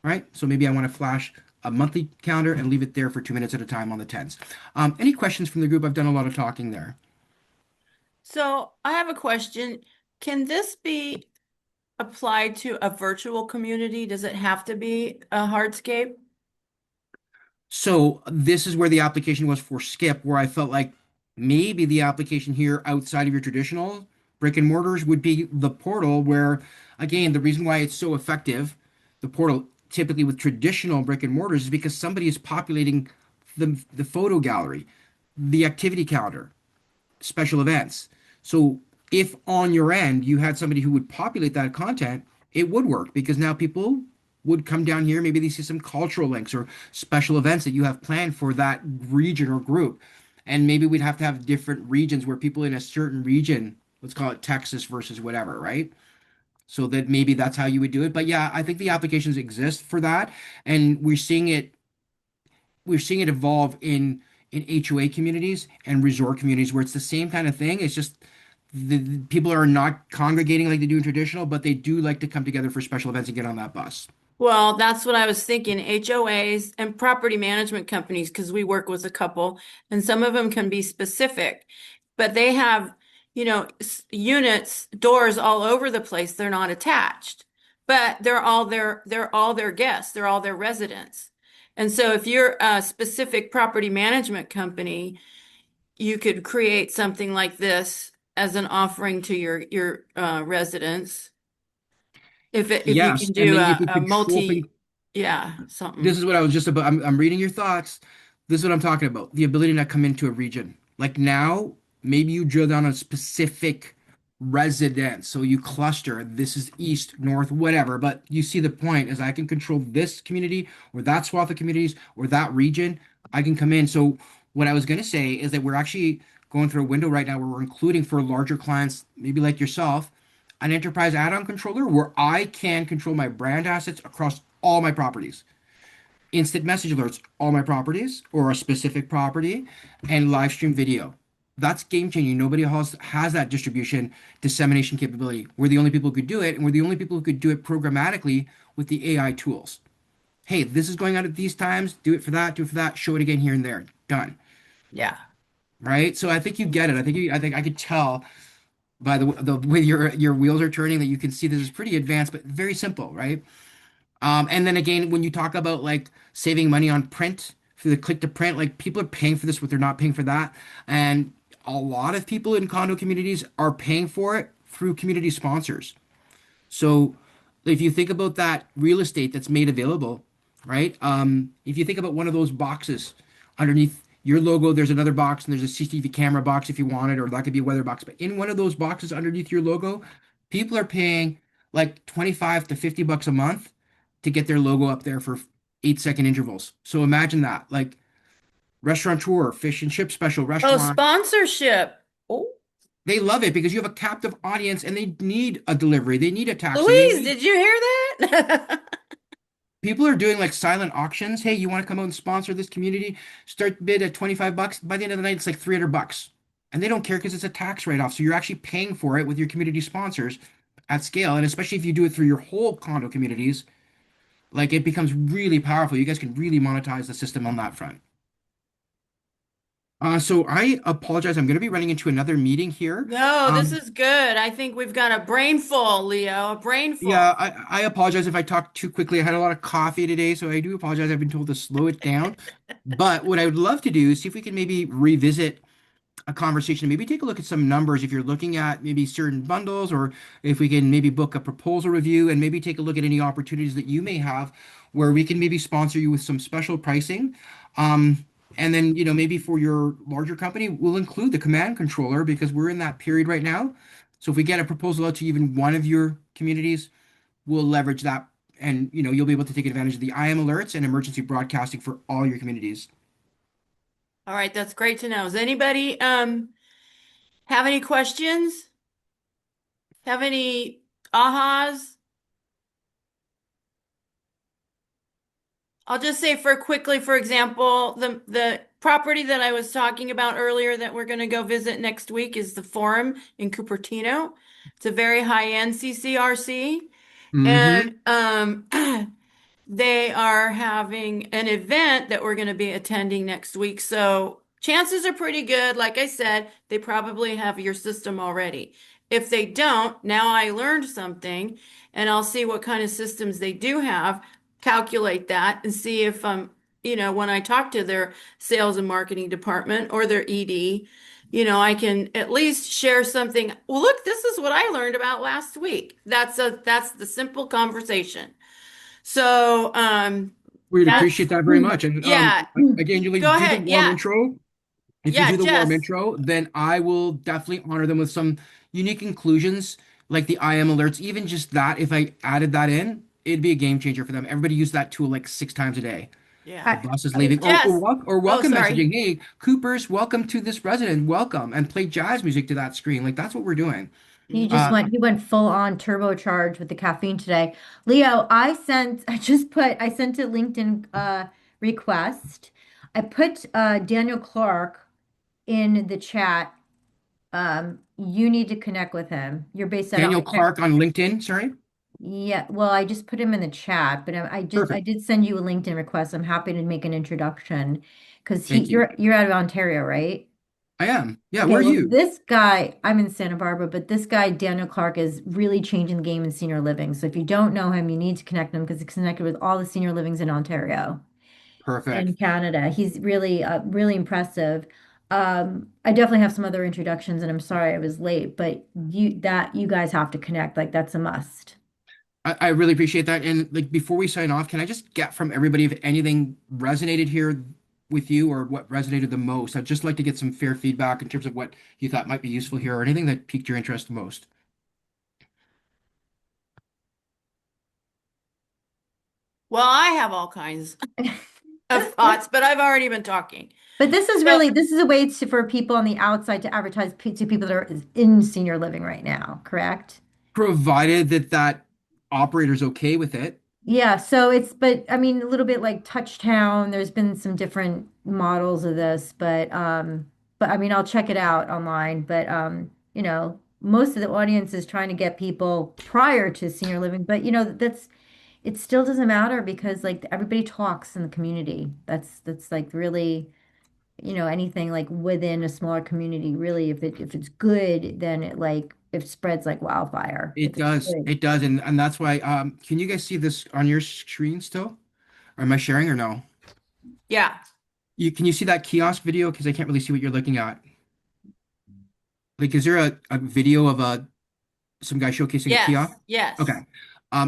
right? So maybe I want to flash a monthly calendar and leave it there for 2 minutes at a time on the 10s. Any questions from the group? I've done a lot of talking there. So I have a question. Can this be applied to a virtual community? Does it have to be a hardscape? So this is where the application was for Skip, where I felt like maybe the application here outside of your traditional brick and mortars would be the portal where, again, the reason why it's so effective, the portal typically with traditional brick and mortars is because somebody is populating the photo gallery, the activity calendar, special events. So if on your end you had somebody who would populate that content, it would work because now people would come down here. Maybe they see some cultural links or special events that you have planned for that region or group. And maybe we'd have to have different regions where people in a certain region, let's call it Texas versus whatever, right? So that maybe that's how you would do it. But yeah, I think the applications exist for that. And we're seeing it evolve in HOA communities and resort communities where it's the same kind of thing. It's just the people are not congregating like they do in traditional, but they do like to come together for special events and get on that bus. Well, that's what I was thinking. HOAs and property management companies, because we work with a couple, and some of them can be specific, but they have, units, doors all over the place. They're not attached, but they're all their guests. They're all their residents. And so if you're a specific property management company, you could create something like this as an offering to your residents. If you Yes, can and do then you could a control things. multi, yeah, This something. is what I was just about. I'm reading your thoughts. This is what I'm talking about. The ability to come into a region. Like now, maybe you drill down on a specific residence. So you cluster, this is east, north, whatever. But you see the point is I can control this community or that swath of communities or that region. I can come in. So what I was going to say is that we're actually going through a window right now where we're including for larger clients, maybe like yourself, an enterprise add-on controller where I can control my brand assets across all my properties, instant message alerts, all my properties or a specific property, and live stream video. That's game changing. Nobody else has that distribution dissemination capability. We're the only people who could do it, and we're the only people who could do it programmatically with the AI tools. Hey, this is going out at these times. Do it for that. Do it for that. Show it again here and there. Done. Yeah. Right. So I think you get it. I think I could tell by the way your wheels are turning that you can see this is pretty advanced, but very simple. Right. And then again, when you talk about like saving money on print for the click to print, like people are paying for this, but they're not paying for that. And a lot of people in condo communities are paying for it through community sponsors. So if you think about that real estate that's made available, right? If you think about one of those boxes underneath your logo, there's another box and there's a CCTV camera box if you want it, or that could be a weather box. But in one of those boxes underneath your logo, people are paying like 25 to 50 bucks a month to get their logo up there for 8-second intervals. So imagine that, like restaurateur, fish and chip special Oh, restaurant. sponsorship. Oh, They love it because you have a captive audience and they need a delivery. They need a taxi. They Louise, need did you hear that? people are doing like silent auctions. Hey, you want to come out and sponsor this community? Start bid at 25 bucks. By the end of the night, it's like 300 bucks. And they don't care because it's a tax write-off. So you're actually paying for it with your community sponsors at scale. And especially if you do it through your whole condo communities, like it becomes really powerful. You guys can really monetize the system on that front. So I apologize. I'm going to be running into another meeting here. No, this Um, is good. I think we've got a brain full, Leo, a brain yeah, full. I apologize if I talked too quickly. I had a lot of coffee today, so I do apologize. I've been told to slow it down. But what I would love to do is see if we can maybe revisit a conversation, maybe take a look at some numbers if you're looking at maybe certain bundles, or if we can maybe book a proposal review and maybe take a look at any opportunities that you may have where we can maybe sponsor you with some special pricing. And then, maybe for your larger company, we'll include the command controller because we're in that period right now. So if we get a proposal out to even one of your communities, we'll leverage that and you'll be able to take advantage of the IM alerts and emergency broadcasting for all your communities. All right, that's great to know. Does anybody have any questions? Have any ahas? I'll just say for example, the property that I was talking about earlier that we're going to go visit next week is the Forum in Cupertino. It's a very high-end CCRC, Mm-hmm. and they are having an event that we're going to be attending next week. So chances are pretty good. Like I said, they probably have your system already. If they don't, now I learned something and I'll see what kind of systems they do have, calculate that and see if when I talk to their sales and marketing department or their ED, I can at least share something. Well, look, this is what I learned about last week. That's the simple conversation. So, We'd that's, appreciate that very much. And yeah, again, Julie, go do the ahead. warm Yeah. intro. If you Yeah, do the warm Jess. intro, then I will definitely honor them with some unique inclusions like the IM alerts. Even just that, if I added that in, it'd be a game changer for them. Everybody use that tool like 6 times a day. Yeah. The I, bus is I leaving, Jess. or Oh, welcome sorry. messaging. Hey, Coopers, welcome to this resident. Welcome, and play jazz music to that screen. Like that's what we're doing. he Mhm. just Uh, went he went full on turbocharged with the caffeine today. Leo, I sent a LinkedIn request. I put Daniel Clark in the chat. You need to connect with him. You're based out of Daniel Ontario. Clark on LinkedIn. Sorry. Yeah, well, I just put him in the chat, but I Perfect. did send you a LinkedIn request. I'm happy to make an introduction because Thank you. you're out of Ontario, right? I am. Yeah. Where Okay, are well, you? this guy, I'm in Santa Barbara, but this guy, Daniel Clark, is really changing the game in senior living. So if you don't know him, you need to connect him because he's connected with all the senior livings in Ontario Perfect. and Canada. He's really, really impressive. I definitely have some other introductions, and I'm sorry I was late, but you guys have to connect. Like that's a must. I really appreciate that. And like before we sign off, can I just get from everybody if anything resonated here with you or what resonated the most? I'd just like to get some fair feedback in terms of what you thought might be useful here or anything that piqued your interest the most. Well, I have all kinds of thoughts, but I've already been talking. But this is So really, this is a way for people on the outside to advertise to people that are in senior living right now, correct? Provided that that operator's okay with it. Yeah, so it's, but I mean, a little bit like Touchtown. There's been some different models of this, but I mean, I'll check it out online. But most of the audience is trying to get people prior to senior living, but that's it still doesn't matter because like everybody talks in the community. That's like really, anything like within a smaller community, really, if it's good, then it spreads like wildfire. It If it's does. good. It does. And that's why can you guys see this on your screen still? Or am I sharing or no? yeah, Can you see that kiosk video? Because I can't really see what you're looking at. Like, is there a video of some guy showcasing a kiosk? yes, yes. Okay.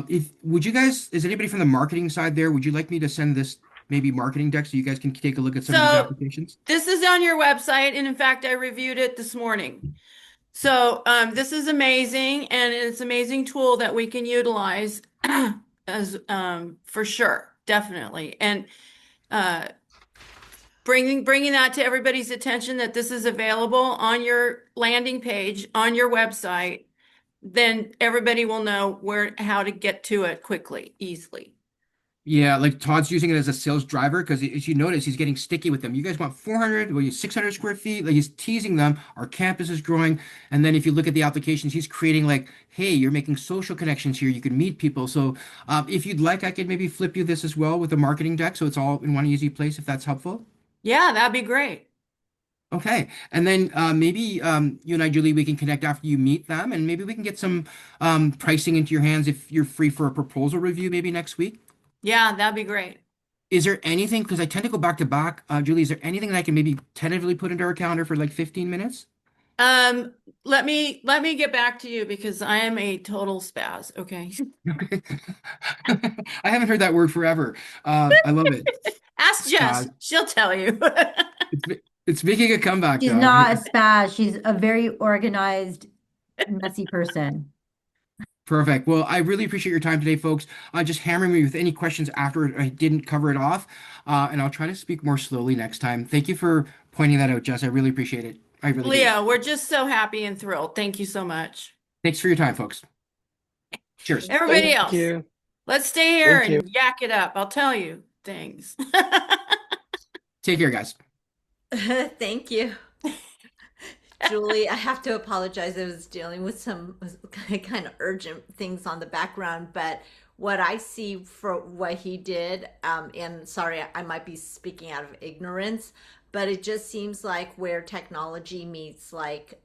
If would you guys, is anybody from the marketing side there? Would you like me to send this maybe marketing deck so you guys can take a look at some of these So applications? this is on your website, and in fact, I reviewed it this morning. So this is amazing, and it's an amazing tool that we can utilize as for sure, definitely. And uh, bringing that to everybody's attention that this is available on your landing page on your website, then everybody will know how to get to it quickly, easily. Yeah, like Todd's using it as a sales driver because as you notice, he's getting sticky with them. You guys want 400, well, 600 square feet. Like he's teasing them. Our campus is growing. And then if you look at the applications, he's creating like, hey, you're making social connections here. You can meet people. So if you'd like, I could maybe flip you this as well with a marketing deck. So it's all in one easy place if that's helpful. Yeah, that'd be great. Okay. And then maybe you and I, Julie, we can connect after you meet them and maybe we can get some pricing into your hands if you're free for a proposal review maybe next week. Yeah, that'd be great. Is there anything, because I tend to go back to back, Julie, is there anything that I can maybe tentatively put into our calendar for like 15 minutes? Um, let me get back to you because I am a total spaz. Okay. Okay. I haven't heard that word forever. I love it. Ask Jess. Spaz. She'll tell you. It's making a comeback She's though. not a spaz. She's a very organized, messy person. Perfect. Well, I really appreciate your time today, folks. Just hammering me with any questions after I didn't cover it off. And I'll try to speak more slowly next time. Thank you for pointing that out, Jess. I really appreciate it. I really do. Leo, we're just so happy and thrilled. Thank you so much. Thanks for your time, folks. Cheers. Everybody Thank else, you. let's stay here Thank you. and yak it up. I'll tell you things. Take care, guys. Thank you. Julie, I have to apologize. I was dealing with some kind of urgent things on the background, but what I see for what he did, and sorry, I might be speaking out of ignorance, but it just seems like where technology meets like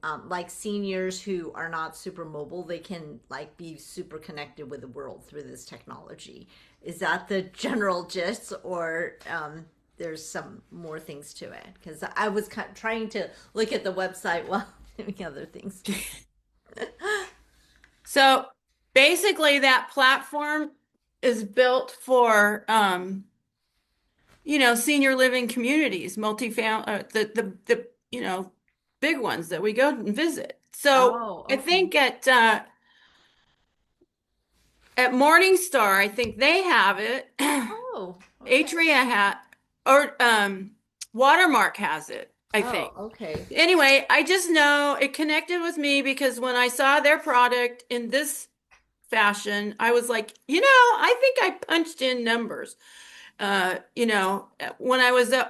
seniors who are not super mobile, they can like be super connected with the world through this technology. Is that the general gist, or there's some more things to it? Because I was trying to look at the website while doing other things. So basically, that platform is built for, senior living communities, multifamily, big ones that we go and visit. So Oh, I okay. think at Morningstar, I think they have it. Oh, okay. Atria hat or Watermark has it, I think. Oh, okay. Anyway, I just know it connected with me because when I saw their product in this fashion, I was like, I think I punched in numbers. When I was the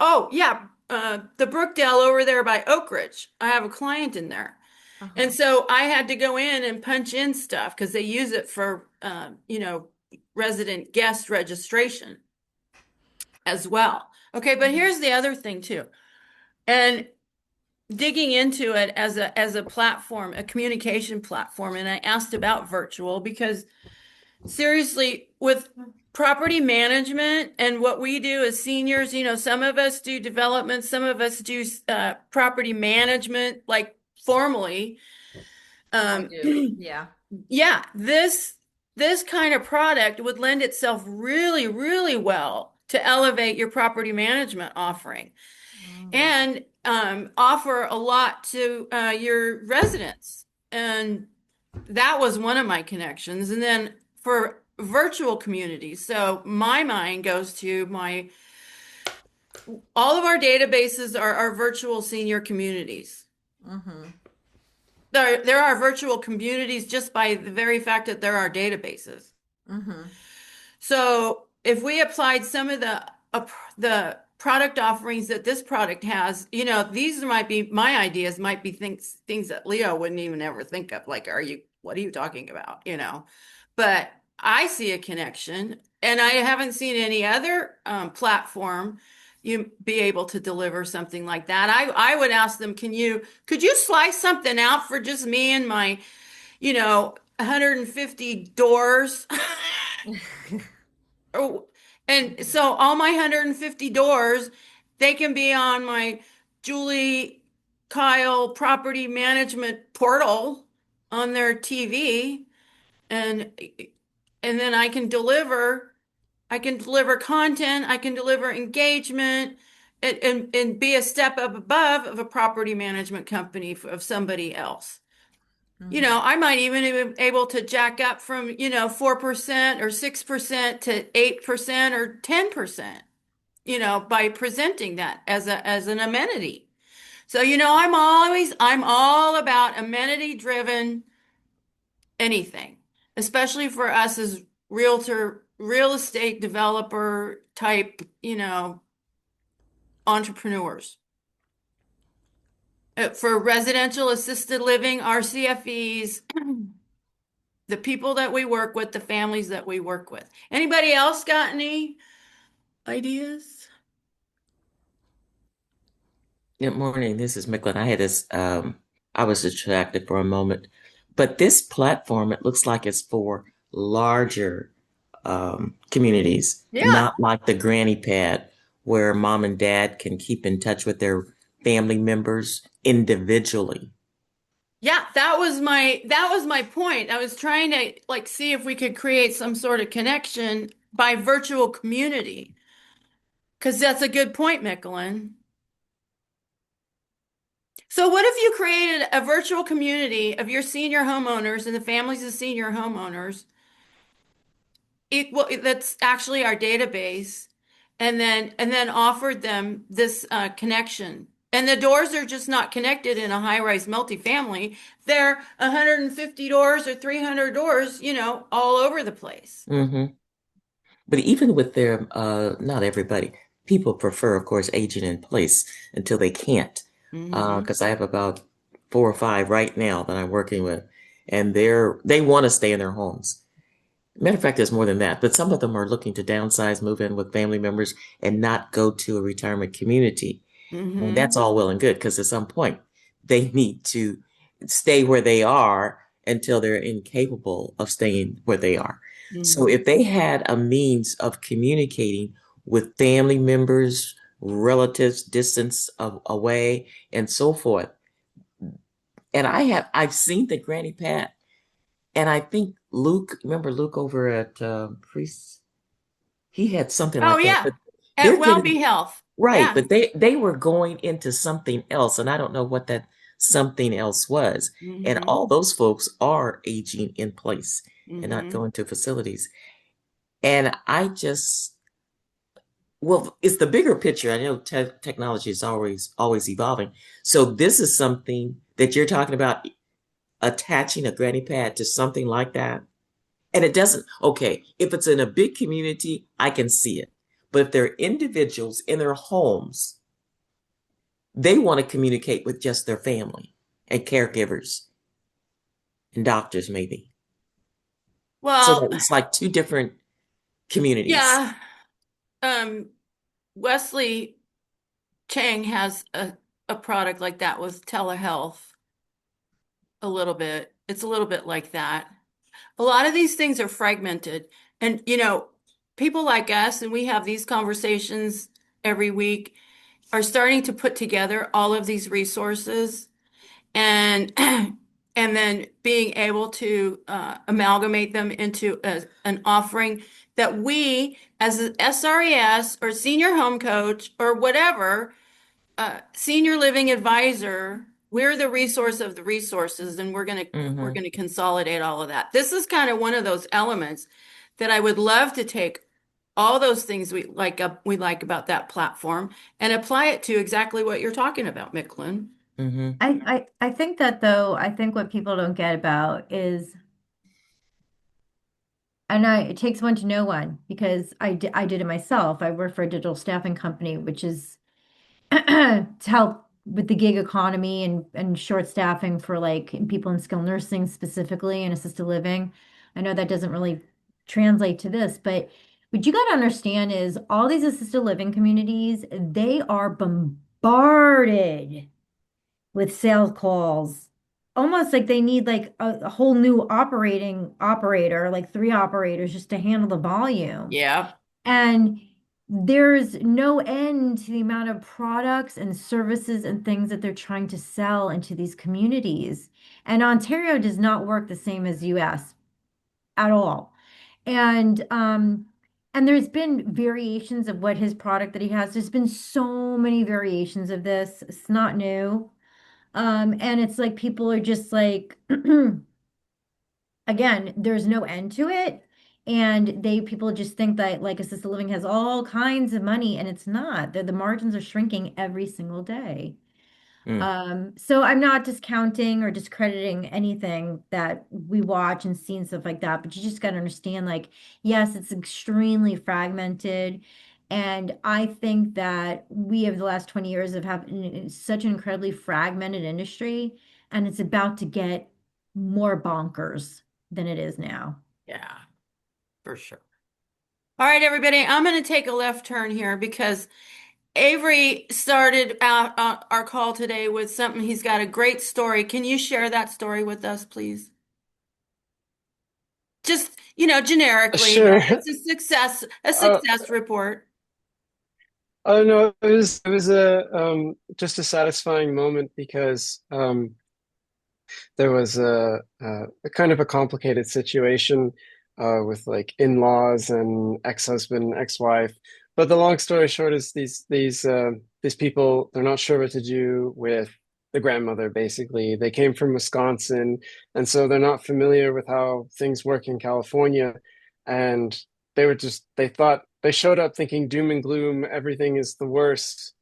Brookdale over there by Oak Ridge, I have a client in there. Uh-huh. And so I had to go in and punch in stuff because they use it for, resident guest registration as well. Okay, but here's the other thing too. And digging into it as a platform, a communication platform, and I asked about virtual because seriously, with property management and what we do as seniors, some of us do development, some of us do property management, like formally. I do. Yeah. Yeah, this kind of product would lend itself really, really well to elevate your property management offering Mm. and offer a lot to your residents. And that was one of my connections. And then for virtual communities, so my mind goes to all of our databases are our virtual senior communities. Mm-hmm. There are virtual communities just by the very fact that there are databases. Mm-hmm. So if we applied some of the product offerings that this product has, these might be my ideas, might be things that Leo wouldn't even ever think of. Like, what are you talking about? But I see a connection, and I haven't seen any other platform you be able to deliver something like that. I would ask them, could you slice something out for just me and my, 150 doors? Oh, and so all my 150 doors, they can be on my Julie Kyle property management portal on their TV, and then I can deliver content, I can deliver engagement, and be a step up above of a property management company of somebody else. Mm-hmm. I might even be able to jack up from, 4% or 6% to 8% or 10%, by presenting that as an amenity. So, I'm all about amenity driven anything, especially for us as real estate developer type, entrepreneurs. For residential assisted living, RCFEs, the people that we work with, the families that we work with. Anybody else got any ideas? Good morning. This is Micklin. I was distracted for a moment, but this platform, it looks like it's for larger communities, Yeah. not like the granny pad where mom and dad can keep in touch with their family members individually. Yeah, that was my point. I was trying to like see if we could create some sort of connection by virtual community. Because that's a good point, Michelin. So what if you created a virtual community of your senior homeowners and the families of senior homeowners? That's actually our database, and then offered them this connection. And the doors are just not connected in a high-rise multifamily. They're 150 doors or 300 doors, all over the place. Hmm. But even with their, not everybody, people prefer, of course, aging in place until they can't. Hmm. Because I have about 4 or 5 right now that I'm working with, and they want to stay in their homes. Matter of fact, there's more than that, but some of them are looking to downsize, move in with family members, and not go to a retirement community. And that's Hmm. all well and good because at some point they need to stay where they are until they're incapable of staying where they are. So Hmm. if they had a means of communicating with family members, relatives, distance away, and so forth, and I've seen the granny pat, and I think Luke, remember Luke over at Priest, he had something Oh like that, yeah, but at they're getting WellBe Health. right, Yeah. but they were going into something else, and I don't know what that something else was. And Hmm. all those folks are aging in place and not Hmm. going to facilities. And well, it's the bigger picture. I know technology is always evolving. So this is something that you're talking about attaching a granny pad to something like that. And it doesn't, okay, if it's in a big community, I can see it. But if they're individuals in their homes, they want to communicate with just their family and caregivers and doctors, maybe. So Well, that it's like two different communities. yeah. Um, Wesley Chang has a product like that with telehealth a little bit. It's a little bit like that. A lot of these things are fragmented. And, people like us, and we have these conversations every week, are starting to put together all of these resources. And and then being able to amalgamate them into an offering that we, as an SRES or senior home coach or whatever, senior living advisor, we're the resource of the resources, and we're Mm-hmm. gonna consolidate all of that. This is kind of one of those elements that I would love to take all those things we like about that platform and apply it to exactly what you're talking about, Micklin. Mm-hmm. I think that though, I think what people don't get about is, and it takes one to know one because I did it myself. I work for a digital staffing company, which is to help with the gig economy and short staffing for like people in skilled nursing specifically and assisted living. I know that doesn't really translate to this, but what you got to understand is all these assisted living communities, they are bombarded with sales calls. Almost like they need like a whole new operator, like three operators just to handle the volume. Yeah. And there's no end to the amount of products and services and things that they're trying to sell into these communities. And Ontario does not work the same as US at all. And there's been variations of what his product that he has. There's been so many variations of this. It's not new. And it's like people are just like again, there's no end to it. And people just think that like assisted living has all kinds of money, and it's not. The margins are shrinking every single day. Mm. So I'm not discounting or discrediting anything that we watch and see and stuff like that, but you just got to understand, like, yes, it's extremely fragmented. And I think that we, over the last 20 years, have had such an incredibly fragmented industry, and it's about to get more bonkers than it is now. Yeah, for sure. All right, everybody, I'm going to take a left turn here because Avery started out our call today with something. He's got a great story. Can you share that story with us, please? Just, generically, Sure. it's a Uh, success report. oh no, it was a just a satisfying moment because there was a kind of a complicated situation with like in-laws and ex-husband, ex-wife. But the long story short is these people, they're not sure what to do with the grandmother, basically. They came from Wisconsin, and so they're not familiar with how things work in California. And they thought they showed up thinking doom and gloom, everything is the worst,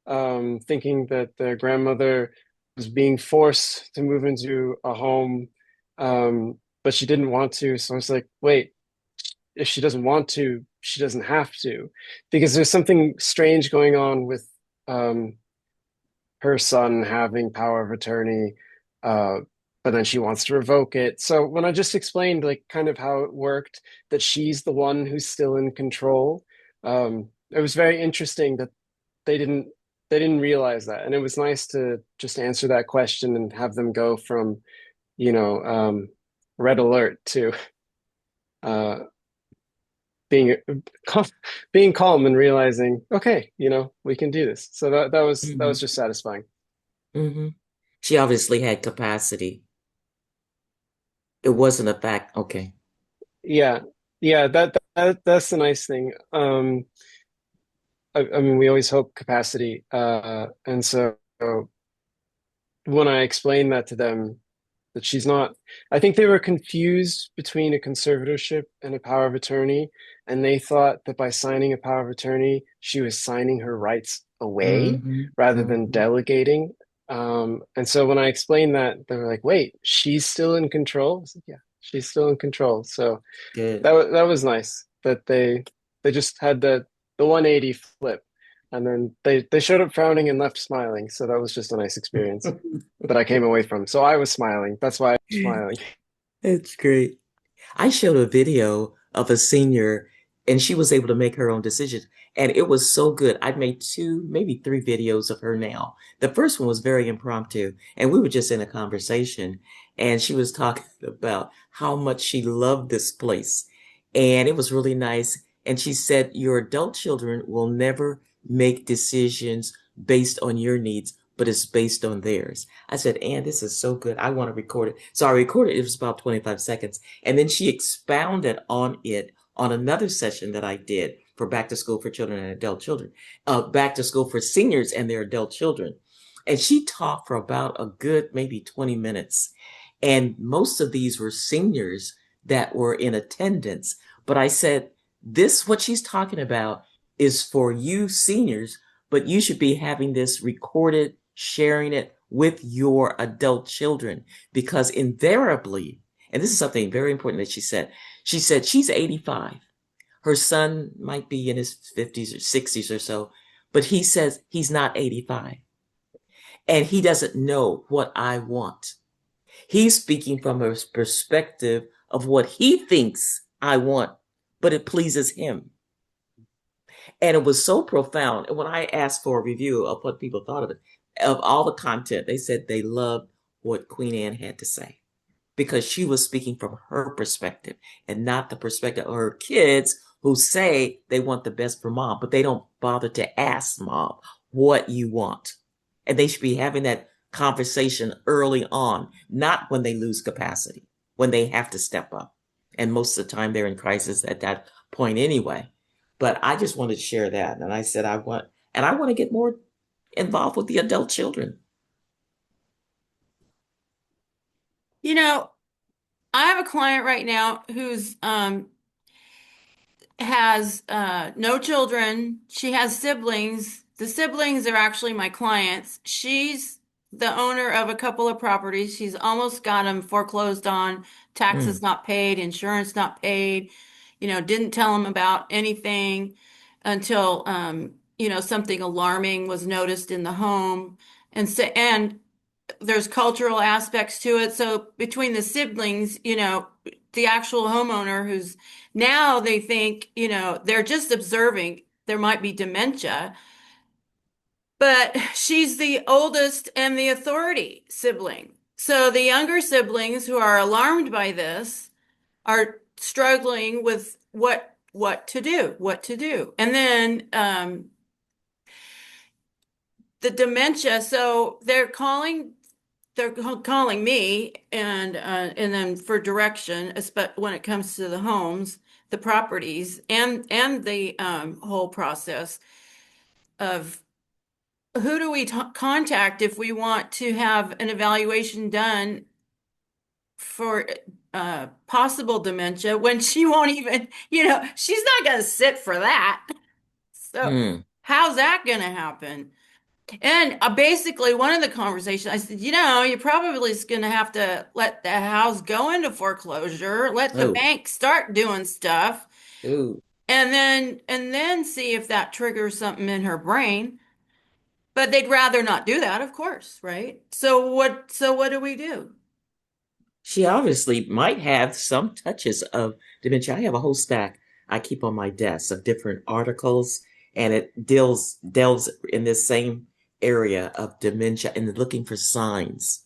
thinking that their grandmother was being forced to move into a home, but she didn't want to. So I was like, wait, if she doesn't want to, she doesn't have to, because there's something strange going on with um, her son having power of attorney, uh, but then she wants to revoke it. So when I just explained like kind of how it worked, that she's the one who's still in control, it was very interesting that they didn't they didn't realize that, and it was nice to just answer that question and have them go from you know red alert to uh being being calm and realizing, okay, we can do this. So that was Mm-hmm. just satisfying. Mm-hmm. She obviously had capacity. It wasn't a fact. Okay. Yeah, yeah, that's the nice thing. I mean, we always hope capacity, and so when I explained that to them, that she's not, I think they were confused between a conservatorship and a power of attorney, and they thought that by signing a power of attorney, she was signing her rights away Mm-hmm. rather than Mm-hmm. delegating. And so when I explained that, they were like, "Wait, she's still in control?" I was like, "Yeah, she's still in control." So Good. that was nice that they just had the 180 flip, and then they showed up frowning and left smiling. So that was just a nice experience that I came away from. So I was smiling. That's why I was smiling. It's great. I showed a video of a senior and she was able to make her own decisions. And it was so good. I made two, maybe three videos of her now. The first one was very impromptu and we were just in a conversation and she was talking about how much she loved this place. And it was really nice. And she said, your adult children will never make decisions based on your needs, but it's based on theirs. I said, Ann, this is so good. I want to record it. So I recorded it. It was about 25 seconds. And then she expounded on it on another session that I did for back to school for children and adult children, back to school for seniors and their adult children. And she talked for about a good maybe 20 minutes. And most of these were seniors that were in attendance. But I said, this, what she's talking about is for you seniors, but you should be having this recorded, sharing it with your adult children, because invariably, and this is something very important that she said she's 85. Her son might be in his 50s or 60s or so, but he says he's not 85. And he doesn't know what I want. He's speaking from a perspective of what he thinks I want, but it pleases him. And it was so profound. And when I asked for a review of what people thought of it, of all the content, they said they loved what Queen Anne had to say, because she was speaking from her perspective and not the perspective of her kids, who say they want the best for mom, but they don't bother to ask mom what you want. And they should be having that conversation early on, not when they lose capacity, when they have to step up. And most of the time they're in crisis at that point anyway. But I just wanted to share that. And I said, I want to get more involved with the adult children. You know, I have a client right now who's has no children. She has siblings. The siblings are actually my clients. She's the owner of a couple of properties. She's almost got them foreclosed on, taxes not paid, insurance not paid. Didn't tell them about anything until something alarming was noticed in the home. And there's cultural aspects to it. So between the siblings, the actual homeowner, who's now, they think, they're just observing there might be dementia, but she's the oldest and the authority sibling. So the younger siblings, who are alarmed by this, are struggling with what to do. And then the dementia. So they're calling me, and then for direction, when it comes to the homes, the properties, and the whole process of who do we contact if we want to have an evaluation done for possible dementia, when she won't even, she's not going to sit for that. So how's that going to happen? And basically, one of the conversations, I said, you're probably just going to have to let the house go into foreclosure, let the bank start doing stuff, Ooh. and then see if that triggers something in her brain. But they'd rather not do that, of course, right? So what do we do? She obviously might have some touches of dementia. I have a whole stack I keep on my desk of different articles, and it delves in this same area of dementia and looking for signs.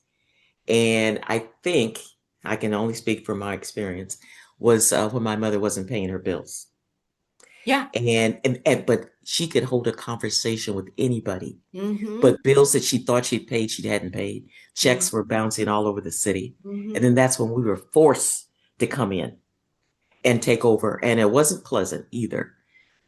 And I think I can only speak from my experience was when my mother wasn't paying her bills. Yeah. And but she could hold a conversation with anybody. Mm-hmm. But bills that she thought she'd paid, she hadn't paid. Checks were bouncing all over the city. And then that's when we were forced to come in and take over. And it wasn't pleasant either.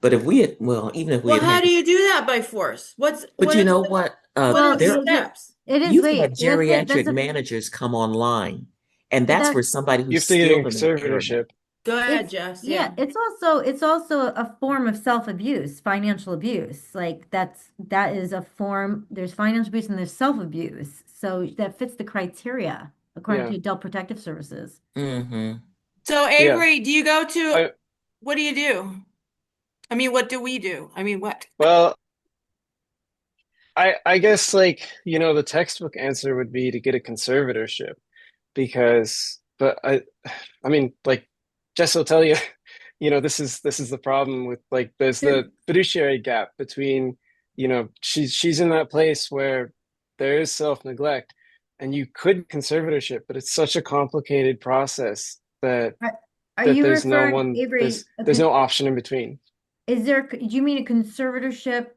But if we had, well, even if we Well, had how had, do you do that by force? but you know what? What are the steps? It is, You've wait, had that's it. That's geriatric managers come online, and but that's that where somebody You who's have to get in skilled in an area. conservatorship. Go ahead, it's Jess. yeah, it's also a form of self-abuse, financial abuse. Like that is a form. There's financial abuse and there's self-abuse. So that fits the criteria according Yeah. to Adult Protective Services. Mm-hmm. So Yeah. Avery, do you go to, I, what do you do? I mean, what do we do? I mean, what? well, I guess, like, the textbook answer would be to get a conservatorship, because, but I mean, like, Jess will tell you, this is the problem with, like, there's the fiduciary gap between, she's in that place where there is self-neglect, and you could conservatorship, but it's such a complicated process that Are you there's no referring, one, Avery, there's no option in between. do you mean a conservatorship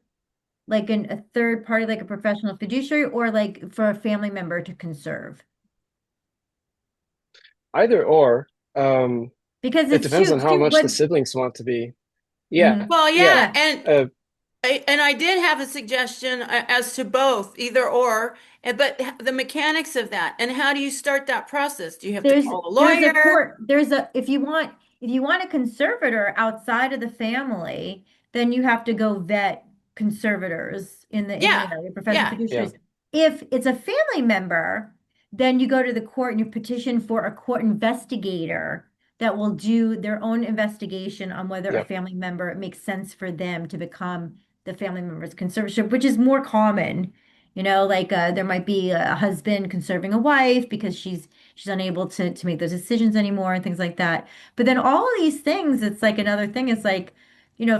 like a third party, like a professional fiduciary, or like for a family member to conserve? Either or. Um, Because it it's depends on how two much the what siblings want to be. Yeah, mhm. Well, yeah. yeah, Yeah. Uh, and I did have a suggestion as to both, either or, but the mechanics of that, and how do you start that process? Do you have to There's call a there's a lawyer? court, there's a if you want a conservator outside of the family, then you have to go vet conservators in the Yeah, area, professional yeah. yeah, fiduciaries. If it's a family member, then you go to the court and you petition for a court investigator that will do their own investigation on whether a yeah, family member, it makes sense for them to become the family member's conservatorship, which is more common. Like there might be a husband conserving a wife because she's unable to make those decisions anymore and things like that. But then all of these things, it's like another thing. It's like,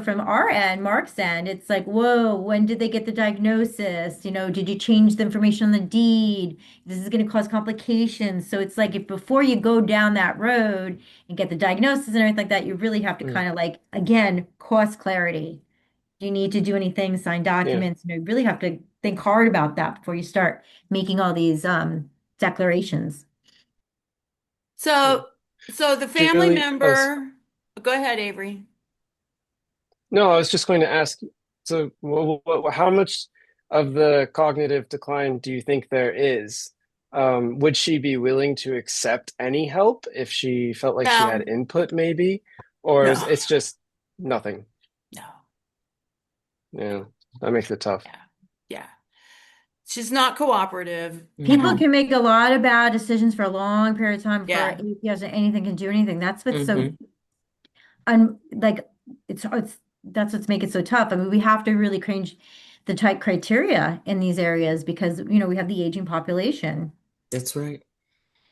from our end, Mark's end, it's like, whoa, when did they get the diagnosis? Did you change the information on the deed? This is going to cause complications. So it's like if before you go down that road and get the diagnosis and everything like that, you really have to mm, kind of like, again, cost clarity. Do you need to do anything, sign yeah. documents? You really have to think hard about that before you start making all these declarations. Yeah. So, so the family Julie, member, go ahead, Avery. no, I was just going to ask, so how much of the cognitive decline do you think there is? Would she be willing to accept any help if she felt like she had No, input, maybe? Or is no, it's just nothing? no. Yeah, that makes it tough. Yeah, yeah. She's not cooperative. People Mm-hmm. can make a lot of bad decisions for a long period of time before Yeah. APS or anything can do anything. That's what's so Mm-hmm. like it's that's what's make it so tough. I mean, we have to really change the tight criteria in these areas because we have the aging population. That's right.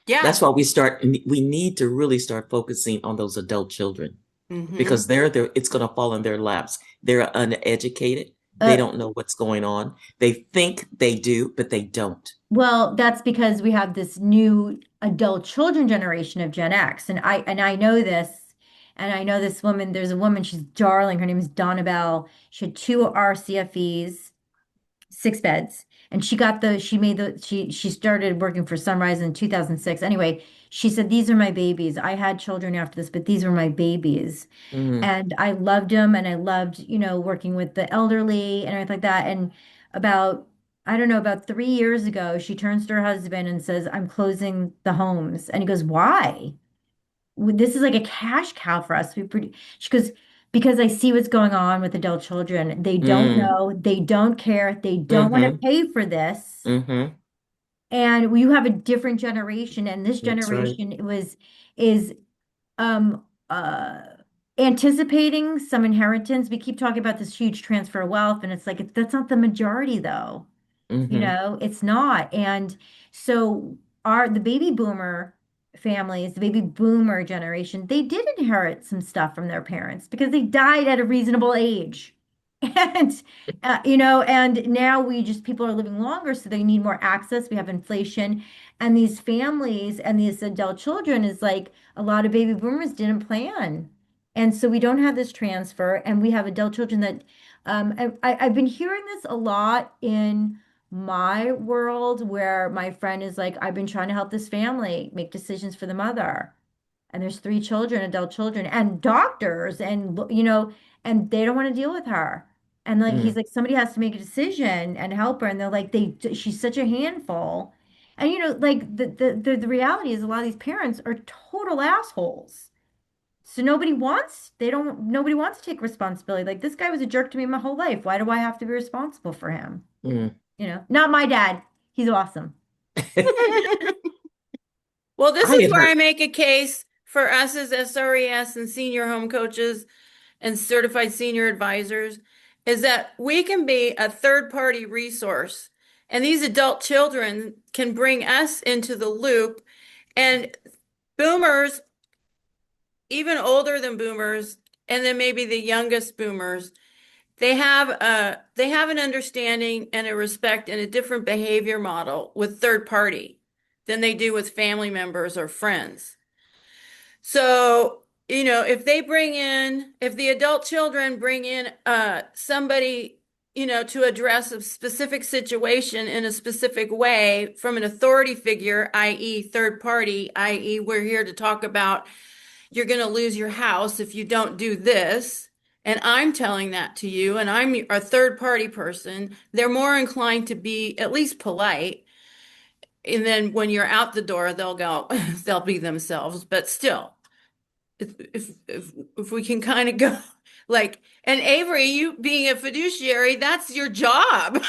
Yeah. That's why we need to really start focusing on those adult children Hmm. because it's going to fall in their laps. They're uneducated. They Uh, don't know what's going on. They think they do, but they don't. well, that's because we have this new adult children generation of Gen X, and I know this, and I know this woman. There's a woman, she's darling. Her name is Donna Bell. She had two RCFEs, 6 beds, and she started working for Sunrise in 2006. Anyway, she said, these are my babies. I had children after this, but these were my babies. Mm-hmm. And I loved them, and I loved, working with the elderly and everything like that. And about, I don't know, about 3 years ago, she turns to her husband and says, I'm closing the homes. And he goes, why? This is like a cash cow for us. She goes, because I see what's going on with adult children. They don't Mm-hmm. know, they don't care, they don't want to Mm-hmm. pay for this. Mm-hmm. And you have a different generation, and this That's right. generation is um uh anticipating some inheritance. We keep talking about this huge transfer of wealth, and it's like that's not the majority though. Mm-hmm. It's not. And so the baby boomer families, the baby boomer generation, they did inherit some stuff from their parents because they died at a reasonable age. And and now people are living longer, so they need more access. We have inflation, and these families and these adult children is like a lot of baby boomers didn't plan. And so we don't have this transfer, and we have adult children that I've been hearing this a lot in my world where my friend is like, I've been trying to help this family make decisions for the mother. And there's 3 children, adult children, and doctors, and they don't want to deal with her. And like he's Mm. like, somebody has to make a decision and help her. And they're like, she's such a handful. And like the reality is a lot of these parents are total assholes. So nobody wants to take responsibility. Like this guy was a jerk to me my whole life. Why do I have to be responsible for him? Mm. Not my dad. He's awesome. Well, this I is had where I heard. make a case for us as SRES and senior home coaches and certified senior advisors is that we can be a third party resource. And these adult children can bring us into the loop. And boomers, even older than boomers, and then maybe the youngest boomers, they have an understanding and a respect and a different behavior model with third party than they do with family members or friends. So, if the adult children bring in somebody to address a specific situation in a specific way from an authority figure, i.e. third party, i.e. we're here to talk about you're going to lose your house if you don't do this. And I'm telling that to you, and I'm a third party person. They're more inclined to be at least polite. And then when you're out the door, they'll go, they'll be themselves. But still, if we can kind of go like, and Avery, you being a fiduciary, that's your job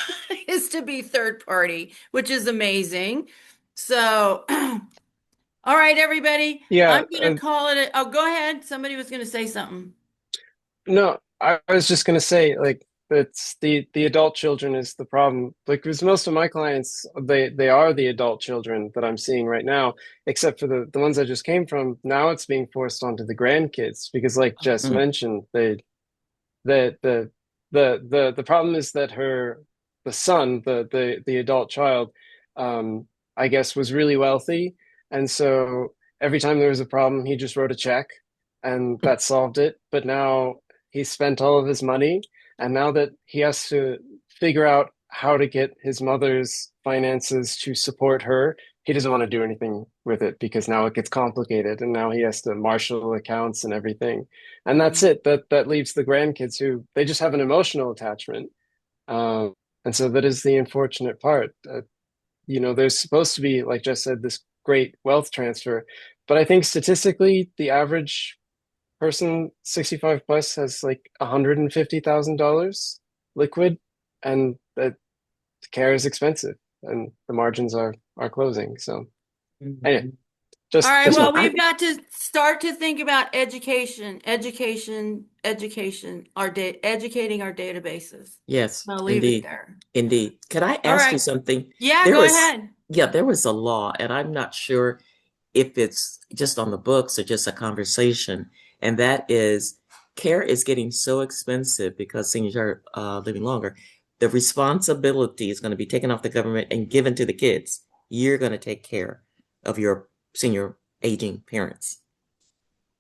is to be third party, which is amazing. So, all right, everybody, Yeah, I'm gonna call it oh, go ahead. Somebody was gonna say something. no, I was just gonna say like it's the adult children is the problem. Like because most of my clients they are the adult children that I'm seeing right now, except for the ones I just came from. Now it's being forced onto the grandkids because like Jess Mm. mentioned, the the problem is that the son, the adult child, I guess was really wealthy, and so every time there was a problem, he just wrote a check, and that solved it. But now he spent all of his money, and now that he has to figure out how to get his mother's finances to support her, he doesn't want to do anything with it because now it gets complicated, and now he has to marshal accounts and everything. And that's it. That leaves the grandkids who they just have an emotional attachment. Um, and so that is the unfortunate part. There's supposed to be, like Jess said, this great wealth transfer, but I think statistically, the average person 65 plus has like $150,000 liquid, and that care is expensive, and the margins are closing. So anyway, Mhm. All just right, just well, Yeah, one. we've got to start to think about educating our databases. yes, I'll leave it indeed. there. Indeed. Could I All ask you right. something? Yeah, There go was, ahead. yeah, there was a law, and I'm not sure if it's just on the books or just a conversation, and that is care is getting so expensive because seniors are living longer. The responsibility is going to be taken off the government and given to the kids. You're going to take care of your senior aging parents.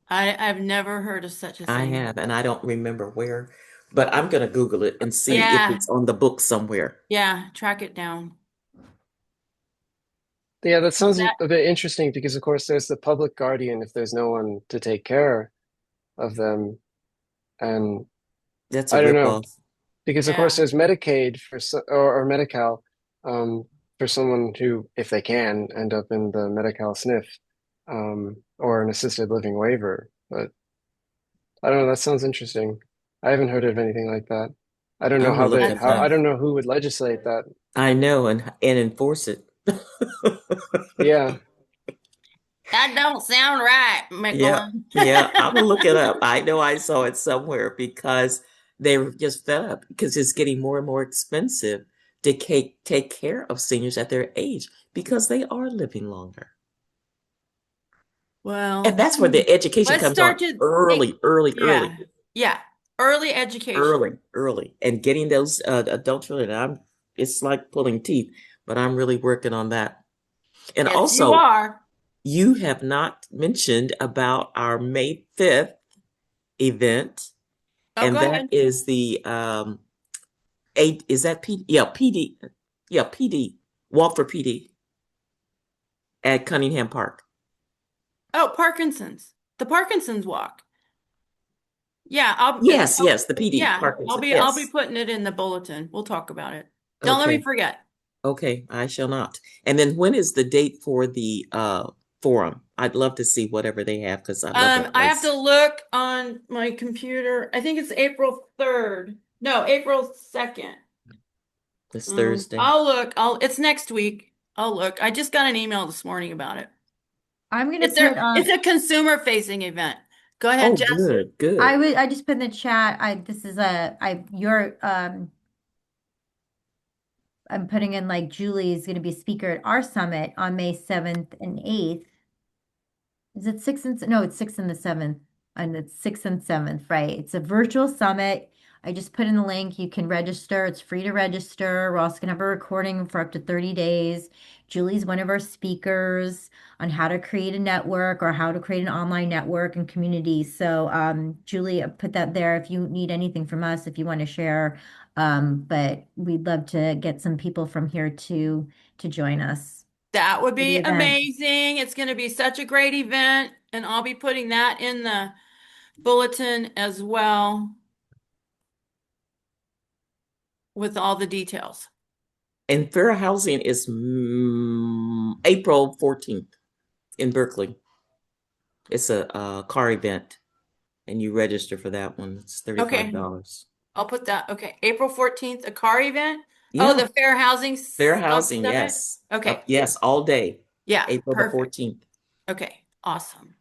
I've never heard of such a I thing. have, and I don't remember where, but I'm going to Google it and see if Yeah, it's on the book somewhere. yeah, track it down. Yeah, that sounds That, a bit interesting because, of course, there's the public guardian if there's no one to take care of them. And That's a I don't know, ripoff. because, of course, yeah. there's Medicaid or Medi-Cal for someone who, if they can, end up in the Medi-Cal SNF or an assisted living waiver. But I don't know, that sounds interesting. I haven't heard of anything like that. I don't know I'm gonna look That at I that. sounds, don't know who would legislate that. I know and enforce it. Yeah. that don't sound right, Yeah, Michelin. yeah. I'm gonna look it up. I know I saw it somewhere because they were just fed up because it's getting more and more expensive to take care of seniors at their age because they are living longer. And Well, that's where the education let's comes on start to think. early, early, early, Yeah, yeah. Early education. early, early, and getting those adult children. It's like pulling teeth, but I'm really working on that. And Yes, you also, are. you have not mentioned about our May 5th event, Oh, and go that ahead. is the is that P yeah, PD. Yeah, PD. Walk for PD at Cunningham Park. Oh, Parkinson's. The Parkinson's walk. Yeah, Yes, yes, the PD yeah, Parkinson. I'll be Yes. putting it in the bulletin. We'll talk about it. Don't let me Okay. forget. Okay, I shall not. And then when is the date for the forum? I'd love to see whatever they have because I love that I have to place. look on my computer. I think it's April 3rd. No, April 2nd. This Thursday. I'll look. It's next week. I'll look. I just got an email this morning about it. I'm gonna put It's a consumer facing event. Go ahead, Oh, Jess. good, good. I just put in the chat. This is I'm putting in like Julie is gonna be speaker at our summit on May 7th and 8th. Is it 6th and no, it's 6th and the 7th, and it's 6th and 7th, right? It's a virtual summit. I just put in the link. You can register. It's free to register. We're also going to have a recording for up to 30 days. Julie's one of our speakers on how to create a network or how to create an online network and community. So, Julie, I put that there if you need anything from us, if you want to share. But we'd love to get some people from here to join us That would for the be event. amazing. It's going to be such a great event, and I'll be putting that in the bulletin as well with all the details. And fair housing is April 14th in Berkeley. It's a car event, and you register for that one. It's Okay, $35. I'll put that. Okay, April 14th, a car event. Oh, Yeah, the Fair Housing fair housing, Summit. yes. Okay, Yes, all day, yeah, April the perfect. 14th. Okay, awesome.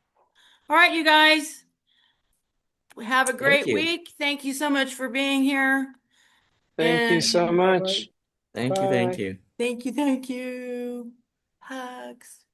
All right, you guys, have a Thank great you. week. Thank you so much for being here. Thank you so And All right. much. Thank you. Thank Bye. you. thank you, thank you. Hugs.